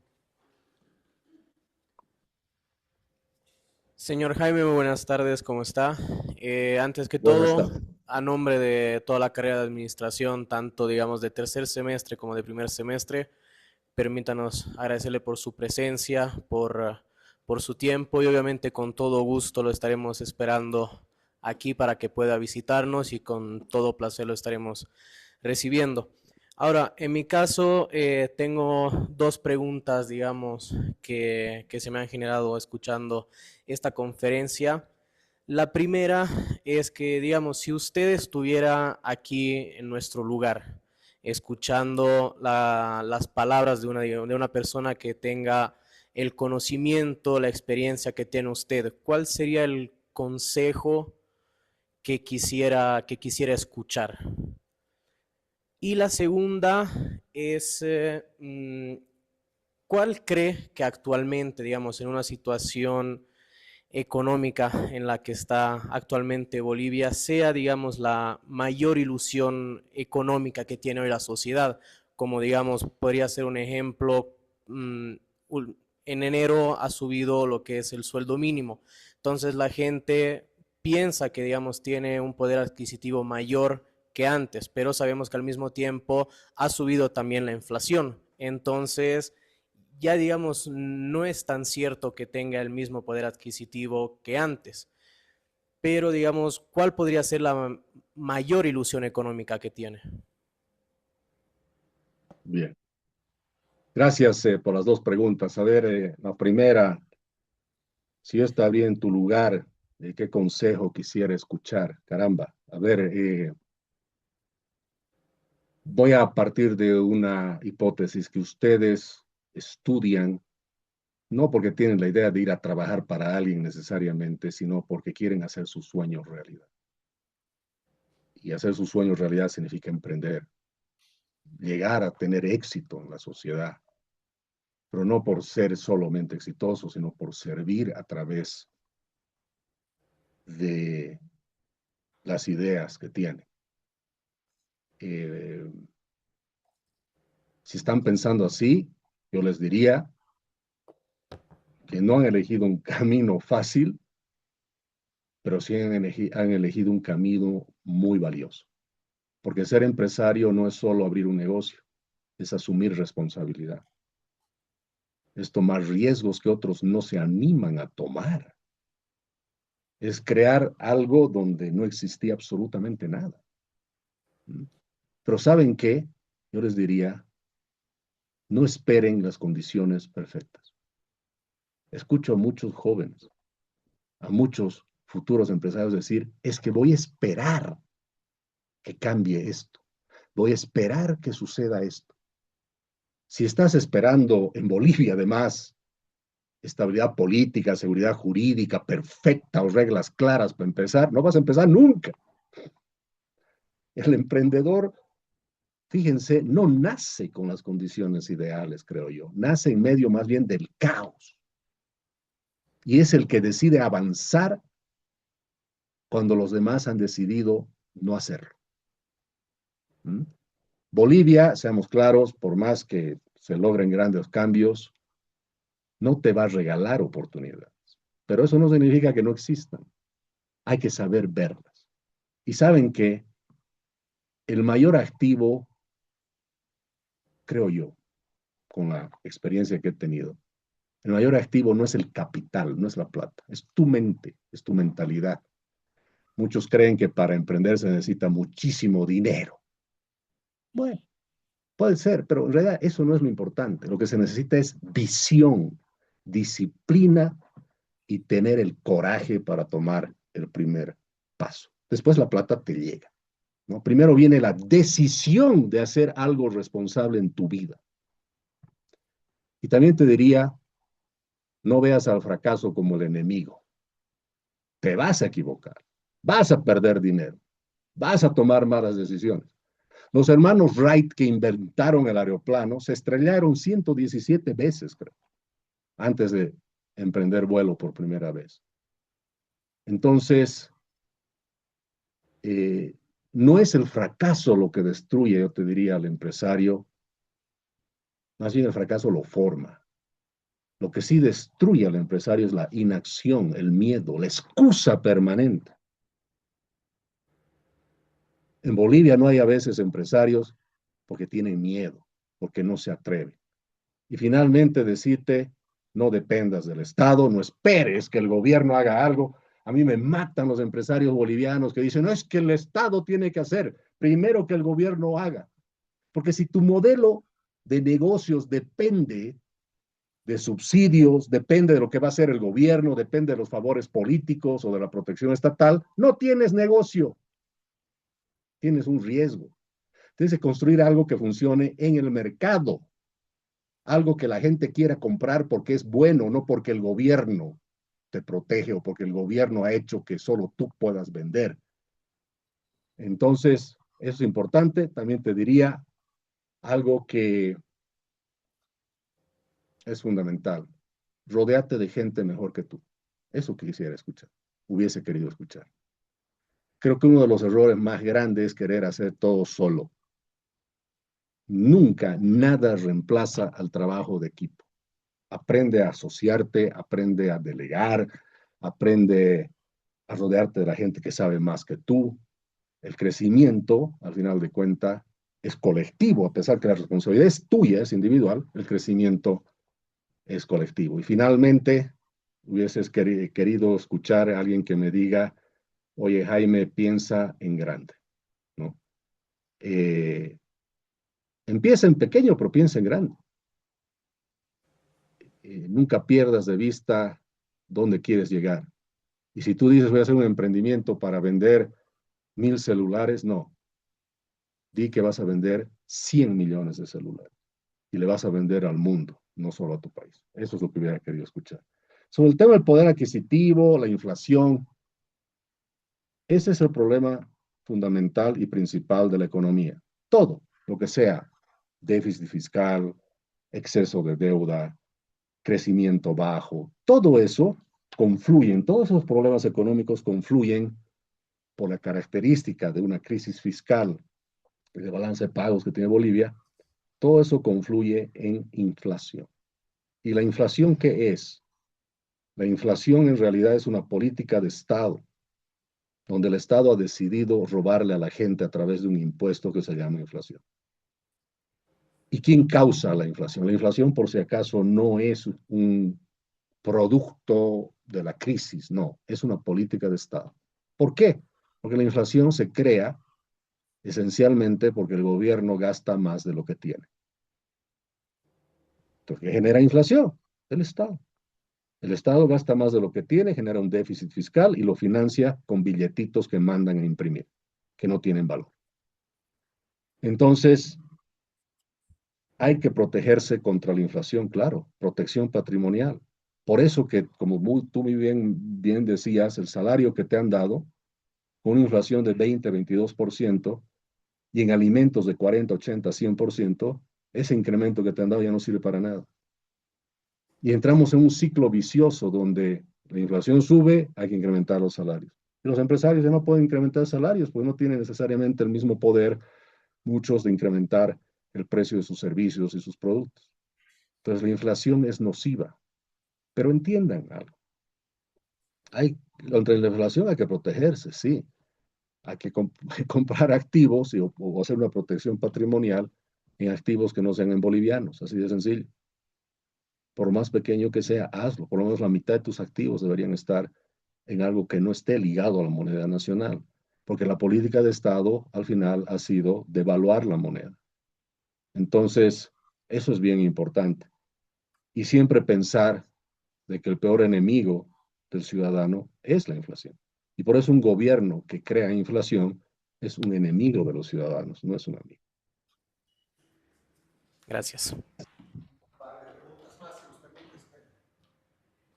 Señor Jaime, muy buenas tardes, ¿cómo está? Antes que Buenas todo, tardes. a nombre de toda la carrera de administración, tanto digamos de tercer semestre como de primer semestre, permítanos agradecerle por su presencia, por su tiempo y obviamente con todo gusto lo estaremos esperando aquí para que pueda visitarnos y con todo placer lo estaremos recibiendo. Ahora, en mi caso, tengo dos preguntas, digamos, que se me han generado escuchando esta conferencia. La primera es que, digamos, si usted estuviera aquí en nuestro lugar, escuchando las palabras de una persona que tenga el conocimiento, la experiencia que tiene usted, ¿cuál sería el consejo que quisiera escuchar? Y la segunda es, ¿cuál cree que actualmente, digamos, en una situación económica en la que está actualmente Bolivia, sea, digamos, la mayor ilusión económica que tiene hoy la sociedad? Como, digamos, podría ser un ejemplo, mmm, en enero ha subido lo que es el sueldo mínimo. Entonces la gente piensa que, digamos, tiene un poder adquisitivo mayor que antes, pero sabemos que al mismo tiempo ha subido también la inflación. Entonces, ya digamos, no es tan cierto que tenga el mismo poder adquisitivo que antes, pero digamos, ¿cuál podría ser la mayor ilusión económica que tiene? Bien. Gracias por las dos preguntas. A ver, la primera, si yo estaría en tu lugar, ¿qué consejo quisiera escuchar? Caramba, a ver, voy a partir de una hipótesis que ustedes estudian, no porque tienen la idea de ir a trabajar para alguien necesariamente, sino porque quieren hacer sus sueños realidad. Y hacer sus sueños realidad significa emprender, llegar a tener éxito en la sociedad, pero no por ser solamente exitoso, sino por servir a través de las ideas que tienen. Eh, si están pensando así, yo les diría que no han elegido un camino fácil, pero sí han elegido un camino muy valioso. Porque ser empresario no es solo abrir un negocio, es asumir responsabilidad. Es tomar riesgos que otros no se animan a tomar. Es crear algo donde no existía absolutamente nada. Pero ¿saben qué? Yo les diría, no esperen las condiciones perfectas. Escucho a muchos jóvenes, a muchos futuros empresarios decir, es que voy a esperar que cambie esto, voy a esperar que suceda esto. Si estás esperando en Bolivia, además, estabilidad política, seguridad jurídica perfecta o reglas claras para empezar, no vas a empezar nunca. El emprendedor, fíjense, no nace con las condiciones ideales, creo yo. Nace en medio más bien del caos. Y es el que decide avanzar cuando los demás han decidido no hacerlo. ¿Mm? Bolivia, seamos claros, por más que se logren grandes cambios, no te va a regalar oportunidades. Pero eso no significa que no existan. Hay que saber verlas. Y saben que el mayor activo, creo yo, con la experiencia que he tenido, el mayor activo no es el capital, no es la plata, es tu mente, es tu mentalidad. Muchos creen que para emprender se necesita muchísimo dinero. Bueno, puede ser, pero en realidad eso no es lo importante. Lo que se necesita es visión, disciplina y tener el coraje para tomar el primer paso. Después la plata te llega, ¿no? Primero viene la decisión de hacer algo responsable en tu vida. Y también te diría, no veas al fracaso como el enemigo. Te vas a equivocar, vas a perder dinero, vas a tomar malas decisiones. Los hermanos Wright que inventaron el aeroplano se estrellaron 117 veces, creo, antes de emprender vuelo por primera vez. Entonces, eh, no es el fracaso lo que destruye, yo te diría al empresario, más bien el fracaso lo forma. Lo que sí destruye al empresario es la inacción, el miedo, la excusa permanente. En Bolivia no hay a veces empresarios porque tienen miedo, porque no se atreven. Y finalmente decirte, no dependas del Estado, no esperes que el gobierno haga algo. A mí me matan los empresarios bolivianos que dicen, no es que el Estado tiene que hacer, primero que el gobierno haga. Porque si tu modelo de negocios depende de subsidios, depende de lo que va a hacer el gobierno, depende de los favores políticos o de la protección estatal, no tienes negocio, tienes un riesgo. Tienes que construir algo que funcione en el mercado, algo que la gente quiera comprar porque es bueno, no porque el gobierno te protege o porque el gobierno ha hecho que solo tú puedas vender. Entonces, eso es importante. También te diría algo que es fundamental. Rodéate de gente mejor que tú. Eso quisiera escuchar, hubiese querido escuchar. Creo que uno de los errores más grandes es querer hacer todo solo. Nunca nada reemplaza al trabajo de equipo. Aprende a asociarte, aprende a delegar, aprende a rodearte de la gente que sabe más que tú. El crecimiento, al final de cuentas, es colectivo, a pesar que la responsabilidad es tuya, es individual, el crecimiento es colectivo. Y finalmente, hubieses querido escuchar a alguien que me diga, oye, Jaime, piensa en grande, ¿no? Empieza en pequeño, pero piensa en grande. Nunca pierdas de vista dónde quieres llegar. Y si tú dices, voy a hacer un emprendimiento para vender 1000 celulares, no. Di que vas a vender 100 millones de celulares y le vas a vender al mundo, no solo a tu país. Eso es lo que hubiera querido escuchar. Sobre el tema del poder adquisitivo, la inflación, ese es el problema fundamental y principal de la economía. Todo lo que sea déficit fiscal, exceso de deuda, crecimiento bajo, todo eso confluyen, todos esos problemas económicos confluyen por la característica de una crisis fiscal y de balance de pagos que tiene Bolivia, todo eso confluye en inflación. ¿Y la inflación qué es? La inflación en realidad es una política de Estado, donde el Estado ha decidido robarle a la gente a través de un impuesto que se llama inflación. ¿Y quién causa la inflación? La inflación, por si acaso, no es un producto de la crisis, no, es una política de Estado. ¿Por qué? Porque la inflación se crea esencialmente porque el gobierno gasta más de lo que tiene. Entonces, ¿qué genera inflación? El Estado. El Estado gasta más de lo que tiene, genera un déficit fiscal y lo financia con billetitos que mandan a imprimir, que no tienen valor. Entonces, hay que protegerse contra la inflación, claro, protección patrimonial. Por eso que, como tú muy bien decías, el salario que te han dado, con una inflación de 20, 22%, y en alimentos de 40, 80, 100%, ese incremento que te han dado ya no sirve para nada. Y entramos en un ciclo vicioso donde la inflación sube, hay que incrementar los salarios. Y los empresarios ya no pueden incrementar salarios, pues no tienen necesariamente el mismo poder, muchos, de incrementar el precio de sus servicios y sus productos. Entonces la inflación es nociva. Pero entiendan algo. Contra la inflación hay que protegerse, sí. Hay que comprar activos o hacer una protección patrimonial en activos que no sean en bolivianos, así de sencillo. Por más pequeño que sea, hazlo. Por lo menos la mitad de tus activos deberían estar en algo que no esté ligado a la moneda nacional, porque la política de Estado al final ha sido devaluar la moneda. Entonces, eso es bien importante. Y siempre pensar de que el peor enemigo del ciudadano es la inflación. Y por eso un gobierno que crea inflación es un enemigo de los ciudadanos, no es un amigo. Gracias.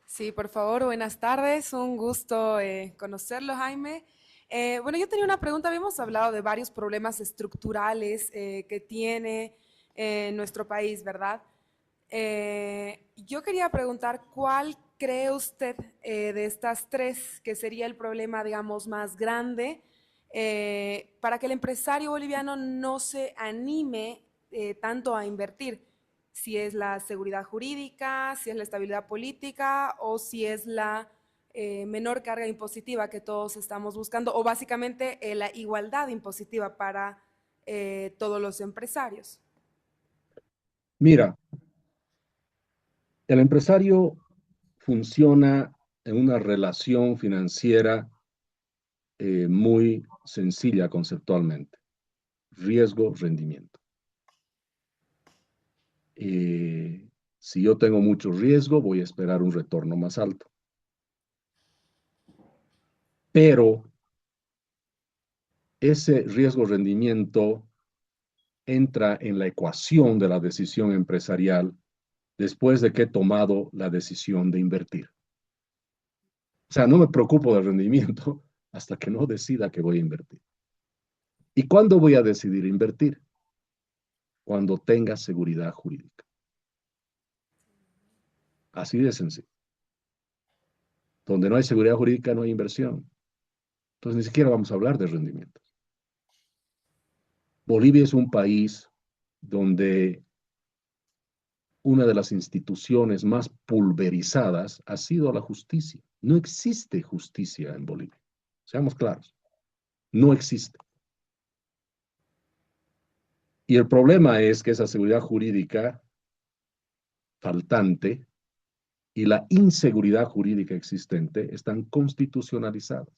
Sí, por favor, buenas tardes. Un gusto conocerlo, Jaime. Bueno, yo tenía una pregunta. Habíamos hablado de varios problemas estructurales que tiene nuestro país, ¿verdad? Yo quería preguntar, ¿cuál cree usted de estas tres que sería el problema, digamos, más grande para que el empresario boliviano no se anime tanto a invertir? Si es la seguridad jurídica, si es la estabilidad política o si es la menor carga impositiva que todos estamos buscando o básicamente la igualdad impositiva para todos los empresarios. Mira, el empresario funciona en una relación financiera muy sencilla conceptualmente. Riesgo, rendimiento. Si yo tengo mucho riesgo, voy a esperar un retorno más alto. Pero ese riesgo-rendimiento entra en la ecuación de la decisión empresarial después de que he tomado la decisión de invertir. O sea, no me preocupo del rendimiento hasta que no decida que voy a invertir. ¿Y cuándo voy a decidir invertir? Cuando tenga seguridad jurídica. Así de sencillo. Donde no hay seguridad jurídica no hay inversión. Entonces ni siquiera vamos a hablar de rendimientos. Bolivia es un país donde una de las instituciones más pulverizadas ha sido la justicia. No existe justicia en Bolivia. Seamos claros. No existe. Y el problema es que esa seguridad jurídica faltante y la inseguridad jurídica existente están constitucionalizadas.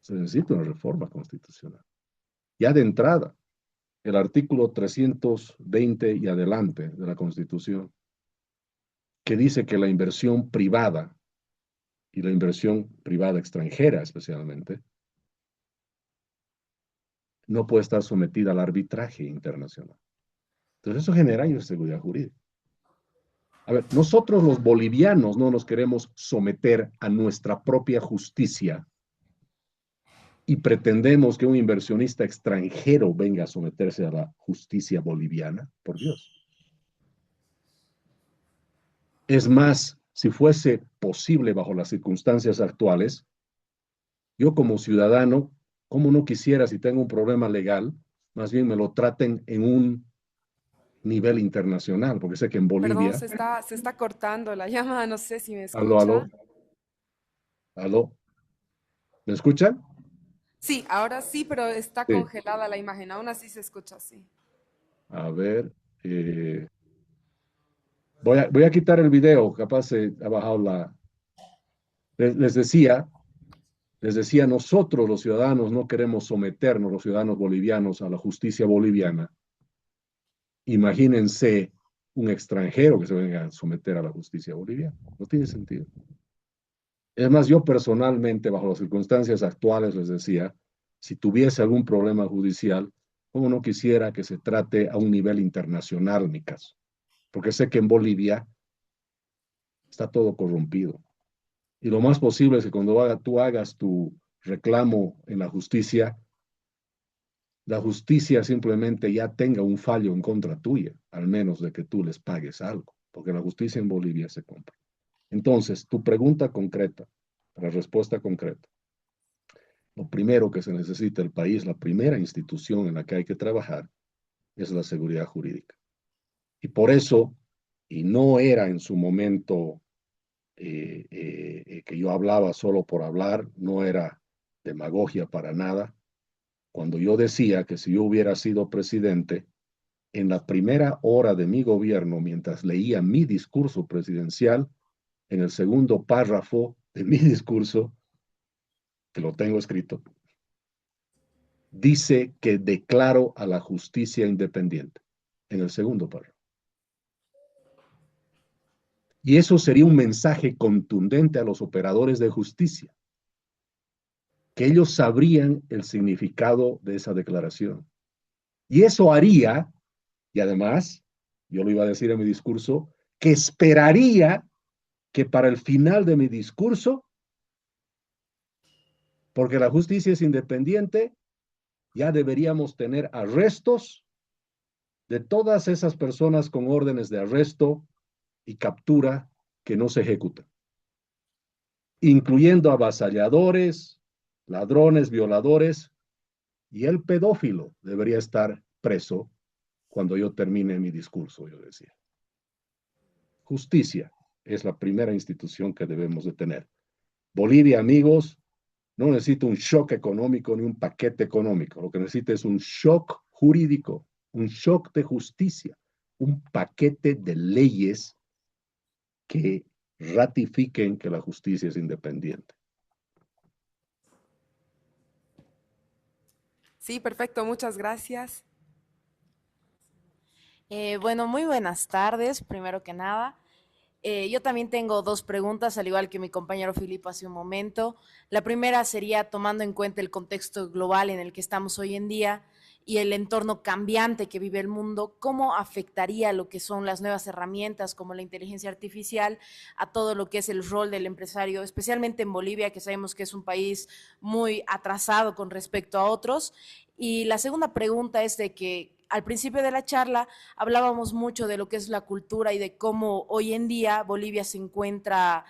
Se necesita una reforma constitucional. Ya de entrada, el artículo 320 y adelante de la Constitución, que dice que la inversión privada y la inversión privada extranjera especialmente, no puede estar sometida al arbitraje internacional. Entonces eso genera inseguridad jurídica. A ver, nosotros los bolivianos no nos queremos someter a nuestra propia justicia y pretendemos que un inversionista extranjero venga a someterse a la justicia boliviana. Por Dios. Es más, si fuese posible bajo las circunstancias actuales, yo como ciudadano, ¿cómo no quisiera, si tengo un problema legal, más bien me lo traten en un nivel internacional? Porque sé que en Perdón, Bolivia... se está cortando la llamada, no sé si me Aló, escucha. aló, aló. ¿Me escuchan? Sí, ahora sí, pero está Sí. congelada la imagen, aún así se escucha así. A ver, voy a quitar el video, capaz se ha bajado la... Les decía, nosotros los ciudadanos no queremos someternos, los ciudadanos bolivianos, a la justicia boliviana. Imagínense un extranjero que se venga a someter a la justicia boliviana. No tiene sentido. Es más, yo personalmente, bajo las circunstancias actuales, les decía, si tuviese algún problema judicial, como no quisiera que se trate a un nivel internacional mi caso, porque sé que en Bolivia está todo corrompido. Y lo más posible es que cuando tú hagas tu reclamo en la justicia simplemente ya tenga un fallo en contra tuya, al menos de que tú les pagues algo, porque la justicia en Bolivia se compra. Entonces, tu pregunta concreta, la respuesta concreta. Lo primero que se necesita el país, la primera institución en la que hay que trabajar, es la seguridad jurídica. Y por eso, y no era en su momento que yo hablaba solo por hablar, no era demagogia para nada, cuando yo decía que si yo hubiera sido presidente, en la primera hora de mi gobierno, mientras leía mi discurso presidencial, en el segundo párrafo de mi discurso, que lo tengo escrito, dice que declaro a la justicia independiente, en el segundo párrafo. Y eso sería un mensaje contundente a los operadores de justicia, que ellos sabrían el significado de esa declaración. Y eso haría, y además, yo lo iba a decir en mi discurso, que esperaría que para el final de mi discurso, porque la justicia es independiente, ya deberíamos tener arrestos de todas esas personas con órdenes de arresto y captura que no se ejecutan, incluyendo avasalladores, ladrones, violadores, y el pedófilo debería estar preso cuando yo termine mi discurso, yo decía. Justicia es la primera institución que debemos de tener. Bolivia, amigos, no necesita un shock económico ni un paquete económico. Lo que necesita es un shock jurídico, un shock de justicia, un paquete de leyes que ratifiquen que la justicia es independiente. Sí, perfecto, muchas gracias. Bueno, muy buenas tardes, primero que nada. Yo también tengo dos preguntas, al igual que mi compañero Filipo hace un momento. La primera sería, tomando en cuenta el contexto global en el que estamos hoy en día y el entorno cambiante que vive el mundo, ¿cómo afectaría lo que son las nuevas herramientas como la inteligencia artificial a todo lo que es el rol del empresario, especialmente en Bolivia, que sabemos que es un país muy atrasado con respecto a otros? Y la segunda pregunta es de que al principio de la charla hablábamos mucho de lo que es la cultura y de cómo hoy en día Bolivia se encuentra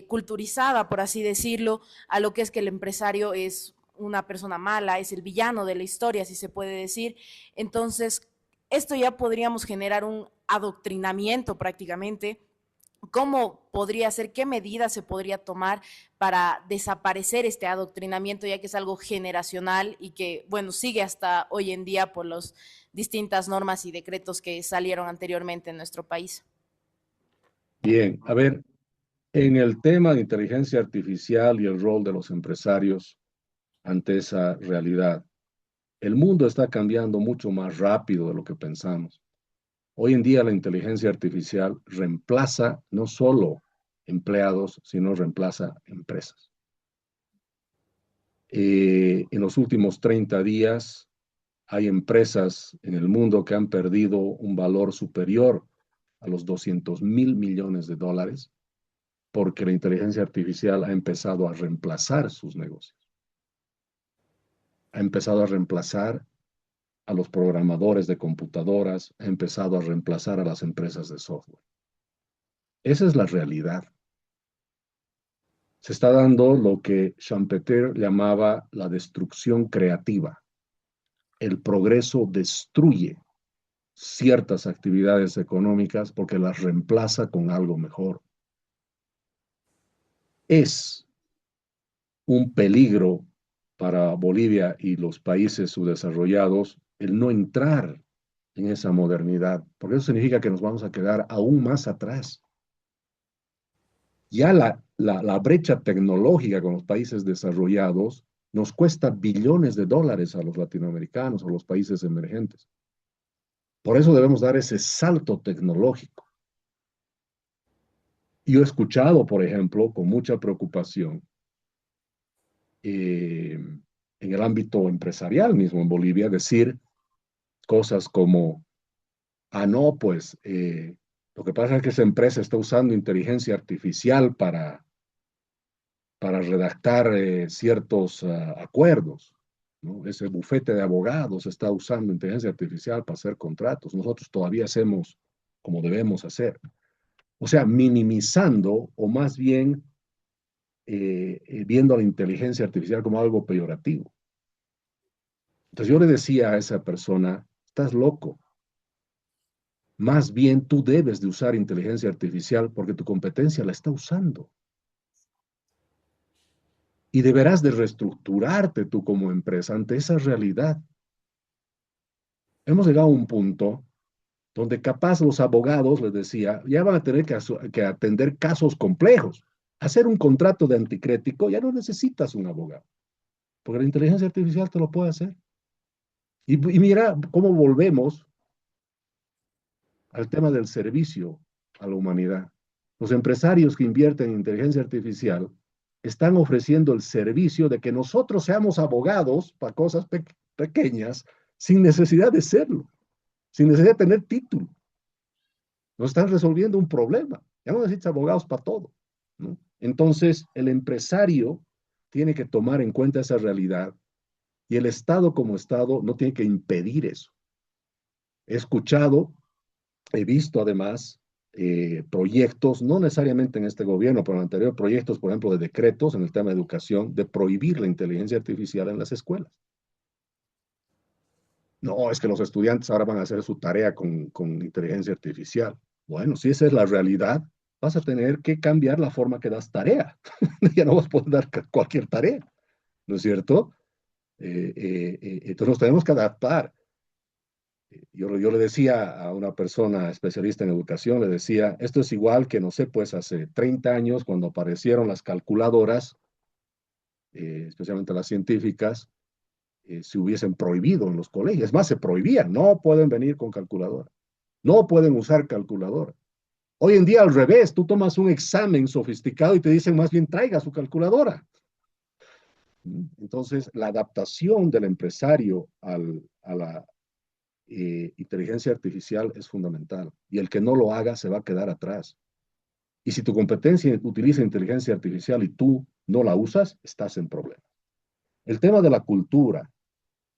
culturizada, por así decirlo, a lo que es que el empresario es una persona mala, es el villano de la historia, si se puede decir. Entonces, esto ya podríamos generar un adoctrinamiento prácticamente. ¿Cómo podría ser, qué medidas se podría tomar para desaparecer este adoctrinamiento, ya que es algo generacional y que, bueno, sigue hasta hoy en día por las distintas normas y decretos que salieron anteriormente en nuestro país? Bien, a ver, en el tema de inteligencia artificial y el rol de los empresarios ante esa realidad, el mundo está cambiando mucho más rápido de lo que pensamos. Hoy en día la inteligencia artificial reemplaza no solo empleados, sino reemplaza empresas. En los últimos 30 días hay empresas en el mundo que han perdido un valor superior a los 200.000 millones de dólares porque la inteligencia artificial ha empezado a reemplazar sus negocios. Ha empezado a reemplazar a los programadores de computadoras, ha empezado a reemplazar a las empresas de software. Esa es la realidad. Se está dando lo que Schumpeter llamaba la destrucción creativa. El progreso destruye ciertas actividades económicas porque las reemplaza con algo mejor. Es un peligro para Bolivia y los países subdesarrollados el no entrar en esa modernidad, porque eso significa que nos vamos a quedar aún más atrás. Ya la brecha tecnológica con los países desarrollados nos cuesta billones de dólares a los latinoamericanos o los países emergentes. Por eso debemos dar ese salto tecnológico. Yo he escuchado, por ejemplo, con mucha preocupación, en el ámbito empresarial mismo en Bolivia, decir cosas como, ah, no, pues lo que pasa es que esa empresa está usando inteligencia artificial para redactar ciertos acuerdos, ¿no? Ese bufete de abogados está usando inteligencia artificial para hacer contratos. Nosotros todavía hacemos como debemos hacer. O sea, minimizando o más bien viendo a la inteligencia artificial como algo peyorativo. Entonces yo le decía a esa persona, estás loco. Más bien tú debes de usar inteligencia artificial porque tu competencia la está usando. Y deberás de reestructurarte tú como empresa ante esa realidad. Hemos llegado a un punto donde capaz los abogados, les decía, ya van a tener que atender casos complejos. Hacer un contrato de anticrético ya no necesitas un abogado, porque la inteligencia artificial te lo puede hacer. Y mira cómo volvemos al tema del servicio a la humanidad. Los empresarios que invierten en inteligencia artificial están ofreciendo el servicio de que nosotros seamos abogados para cosas pequeñas sin necesidad de serlo, sin necesidad de tener título. Nos están resolviendo un problema. Ya no necesitas abogados para todo, ¿no? Entonces, el empresario tiene que tomar en cuenta esa realidad y el Estado como Estado no tiene que impedir eso. He escuchado, he visto además proyectos, no necesariamente en este gobierno, pero en anteriores proyectos, por ejemplo, de decretos en el tema de educación, de prohibir la inteligencia artificial en las escuelas. No, es que los estudiantes ahora van a hacer su tarea con inteligencia artificial. Bueno, si esa es la realidad, vas a tener que cambiar la forma que das tarea. Ya no vas a poder dar cualquier tarea, ¿no es cierto? Entonces nos tenemos que adaptar. Yo le decía a una persona especialista en educación, le decía, esto es igual que, no sé, pues hace 30 años cuando aparecieron las calculadoras, especialmente las científicas, se hubiesen prohibido en los colegios. Es más, se prohibían, no pueden venir con calculadora, no pueden usar calculadora. Hoy en día al revés, tú tomas un examen sofisticado y te dicen más bien traiga su calculadora. Entonces, la adaptación del empresario a la inteligencia artificial es fundamental y el que no lo haga se va a quedar atrás. Y si tu competencia utiliza inteligencia artificial y tú no la usas, estás en problemas. El tema de la cultura,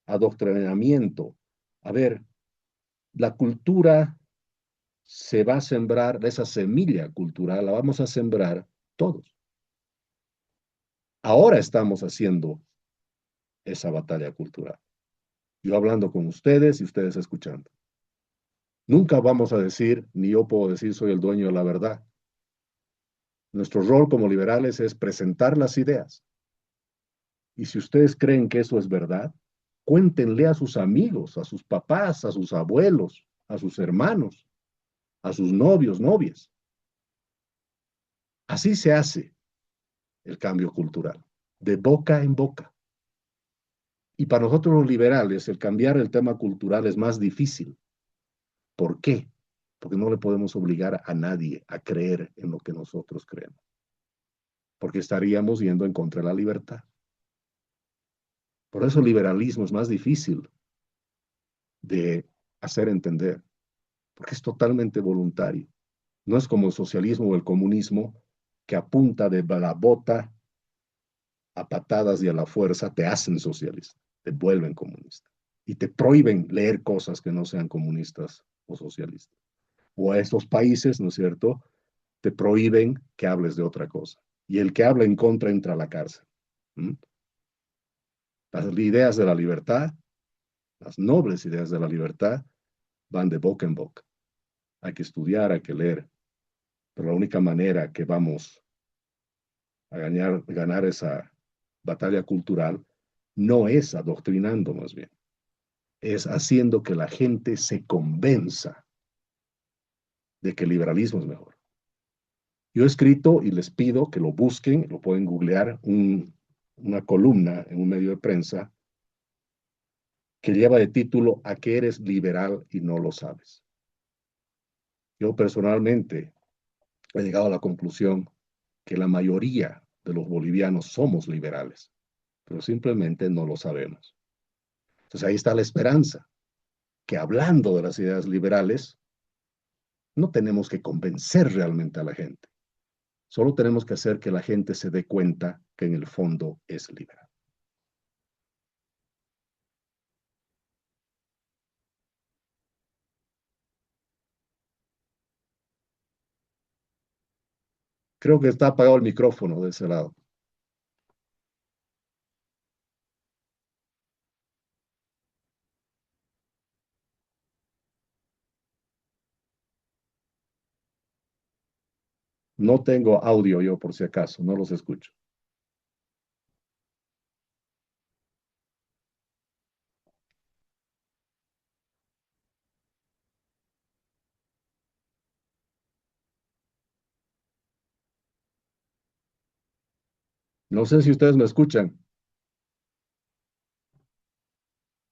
adoctrinamiento. A ver, la cultura se va a sembrar, esa semilla cultural la vamos a sembrar todos. Ahora estamos haciendo esa batalla cultural. Yo hablando con ustedes y ustedes escuchando. Nunca vamos a decir, ni yo puedo decir soy el dueño de la verdad. Nuestro rol como liberales es presentar las ideas. Y si ustedes creen que eso es verdad, cuéntenle a sus amigos, a sus papás, a sus abuelos, a sus hermanos, a sus novios, novias. Así se hace el cambio cultural, de boca en boca. Y para nosotros los liberales, el cambiar el tema cultural es más difícil. ¿Por qué? Porque no le podemos obligar a nadie a creer en lo que nosotros creemos. Porque estaríamos yendo en contra de la libertad. Por eso el liberalismo es más difícil de hacer entender, porque es totalmente voluntario. No es como el socialismo o el comunismo, que a punta de la bota, a patadas y a la fuerza, te hacen socialista, te vuelven comunista. Y te prohíben leer cosas que no sean comunistas o socialistas. O a estos países, ¿no es cierto?, te prohíben que hables de otra cosa. Y el que habla en contra entra a la cárcel. ¿Mm? Las ideas de la libertad, las nobles ideas de la libertad, van de boca en boca. Hay que estudiar, hay que leer. Pero la única manera que vamos a ganar esa batalla cultural no es adoctrinando más bien, es haciendo que la gente se convenza de que el liberalismo es mejor. Yo he escrito y les pido que lo busquen, lo pueden googlear, una columna en un medio de prensa que lleva de título ¿A qué eres liberal y no lo sabes? Yo personalmente he llegado a la conclusión que la mayoría de los bolivianos somos liberales, pero simplemente no lo sabemos. Entonces ahí está la esperanza, que hablando de las ideas liberales, no tenemos que convencer realmente a la gente. Solo tenemos que hacer que la gente se dé cuenta que en el fondo es liberal. Creo que está apagado el micrófono de ese lado. No tengo audio yo por si acaso, no los escucho. No sé si ustedes me escuchan.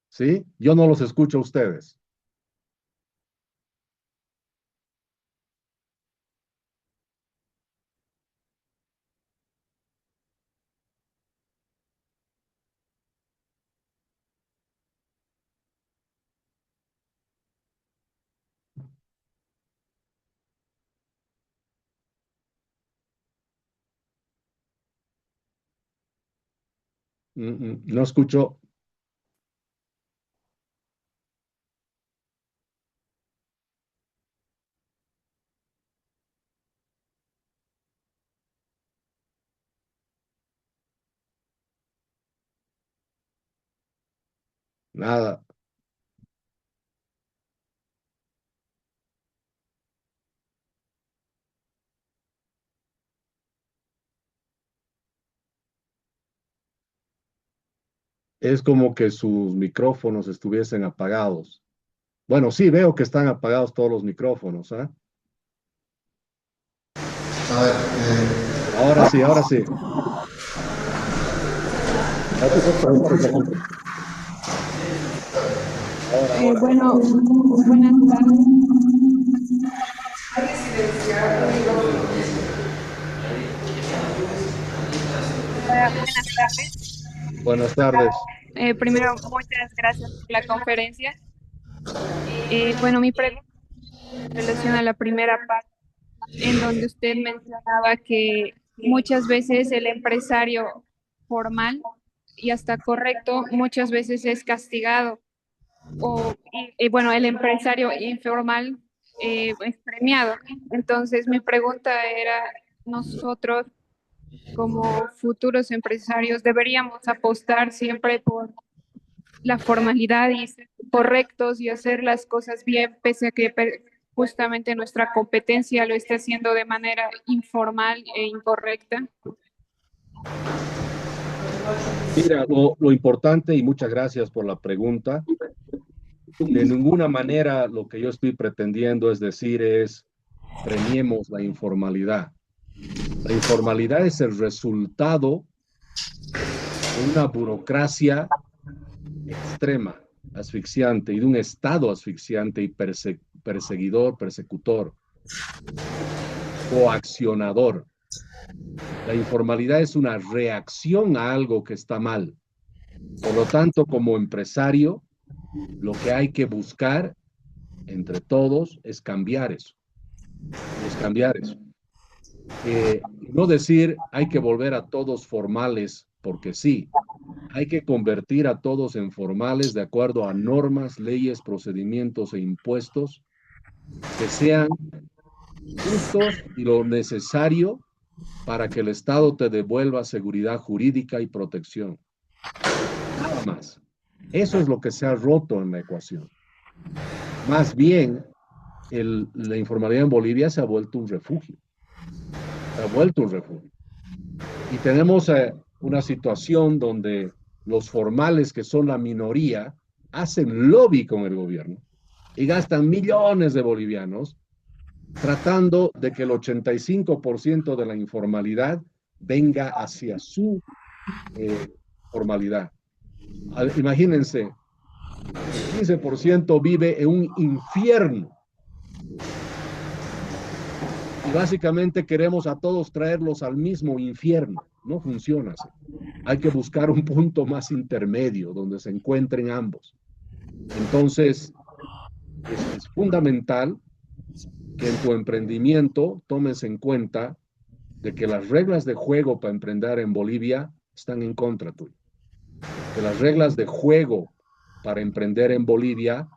¿Sí? Yo no los escucho a ustedes. No escucho nada. Es como que sus micrófonos estuviesen apagados. Bueno, sí, veo que están apagados todos los micrófonos, ¿ah? A ver, Ahora sí, ahora sí. Bueno, buenas tardes. Buenas tardes. Buenas tardes. Primero, muchas gracias por la conferencia. Bueno, mi pregunta relaciona a la primera parte, en donde usted mencionaba que muchas veces el empresario formal y hasta correcto muchas veces es castigado bueno, el empresario informal es premiado. Entonces, mi pregunta era, nosotros como futuros empresarios deberíamos apostar siempre por la formalidad y ser correctos y hacer las cosas bien, pese a que justamente nuestra competencia lo esté haciendo de manera informal e incorrecta. Mira, lo importante, y muchas gracias por la pregunta, de ninguna manera lo que yo estoy pretendiendo es decir premiemos la informalidad. La informalidad es el resultado de una burocracia extrema, asfixiante, y de un Estado asfixiante y perseguidor, persecutor, coaccionador. La informalidad es una reacción a algo que está mal. Por lo tanto, como empresario, lo que hay que buscar entre todos es cambiar eso. Es cambiar eso. No decir hay que volver a todos formales porque sí. Hay que convertir a todos en formales de acuerdo a normas, leyes, procedimientos e impuestos que sean justos y lo necesario para que el Estado te devuelva seguridad jurídica y protección. Nada más. Eso es lo que se ha roto en la ecuación. Más bien, la informalidad en Bolivia se ha vuelto un refugio. Se ha vuelto un refugio. Y tenemos una situación donde los formales, que son la minoría, hacen lobby con el gobierno y gastan millones de bolivianos tratando de que el 85% de la informalidad venga hacia su formalidad. Imagínense, El 15% vive en un infierno. Y básicamente queremos a todos traerlos al mismo infierno. No funciona así. Hay que buscar un punto más intermedio donde se encuentren ambos. Entonces, es fundamental que en tu emprendimiento tomes en cuenta de que las reglas de juego para emprender en Bolivia están en contra tuyo. Que las reglas de juego para emprender en Bolivia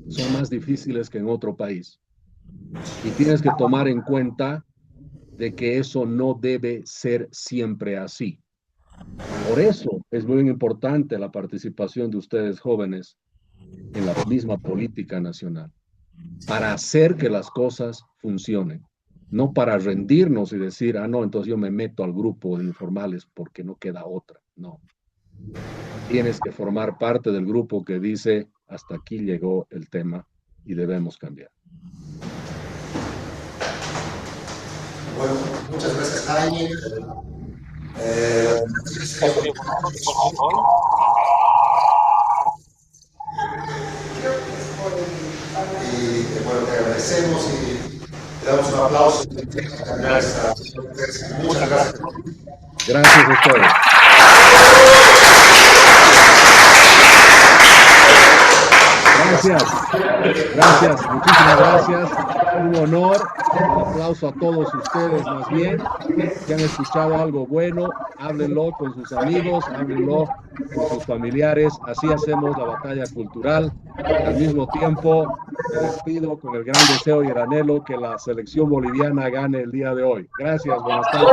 son más difíciles que en otro país. Y tienes que tomar en cuenta de que eso no debe ser siempre así. Por eso es muy importante la participación de ustedes jóvenes en la misma política nacional, para hacer que las cosas funcionen, no para rendirnos y decir, ah, no, entonces yo me meto al grupo de informales porque no queda otra. No. Tienes que formar parte del grupo que dice, hasta aquí llegó el tema y debemos cambiar. Bueno, muchas gracias, Jaime. Y bueno, te agradecemos y te damos un aplauso. Muchas gracias. Gracias a ustedes. Gracias, muchísimas gracias. Un honor. Un aplauso a todos ustedes, más bien, que han escuchado algo bueno. Háblenlo con sus amigos, háblenlo con sus familiares. Así hacemos la batalla cultural. Al mismo tiempo, me despido con el gran deseo y el anhelo que la selección boliviana gane el día de hoy. Gracias, buenas tardes.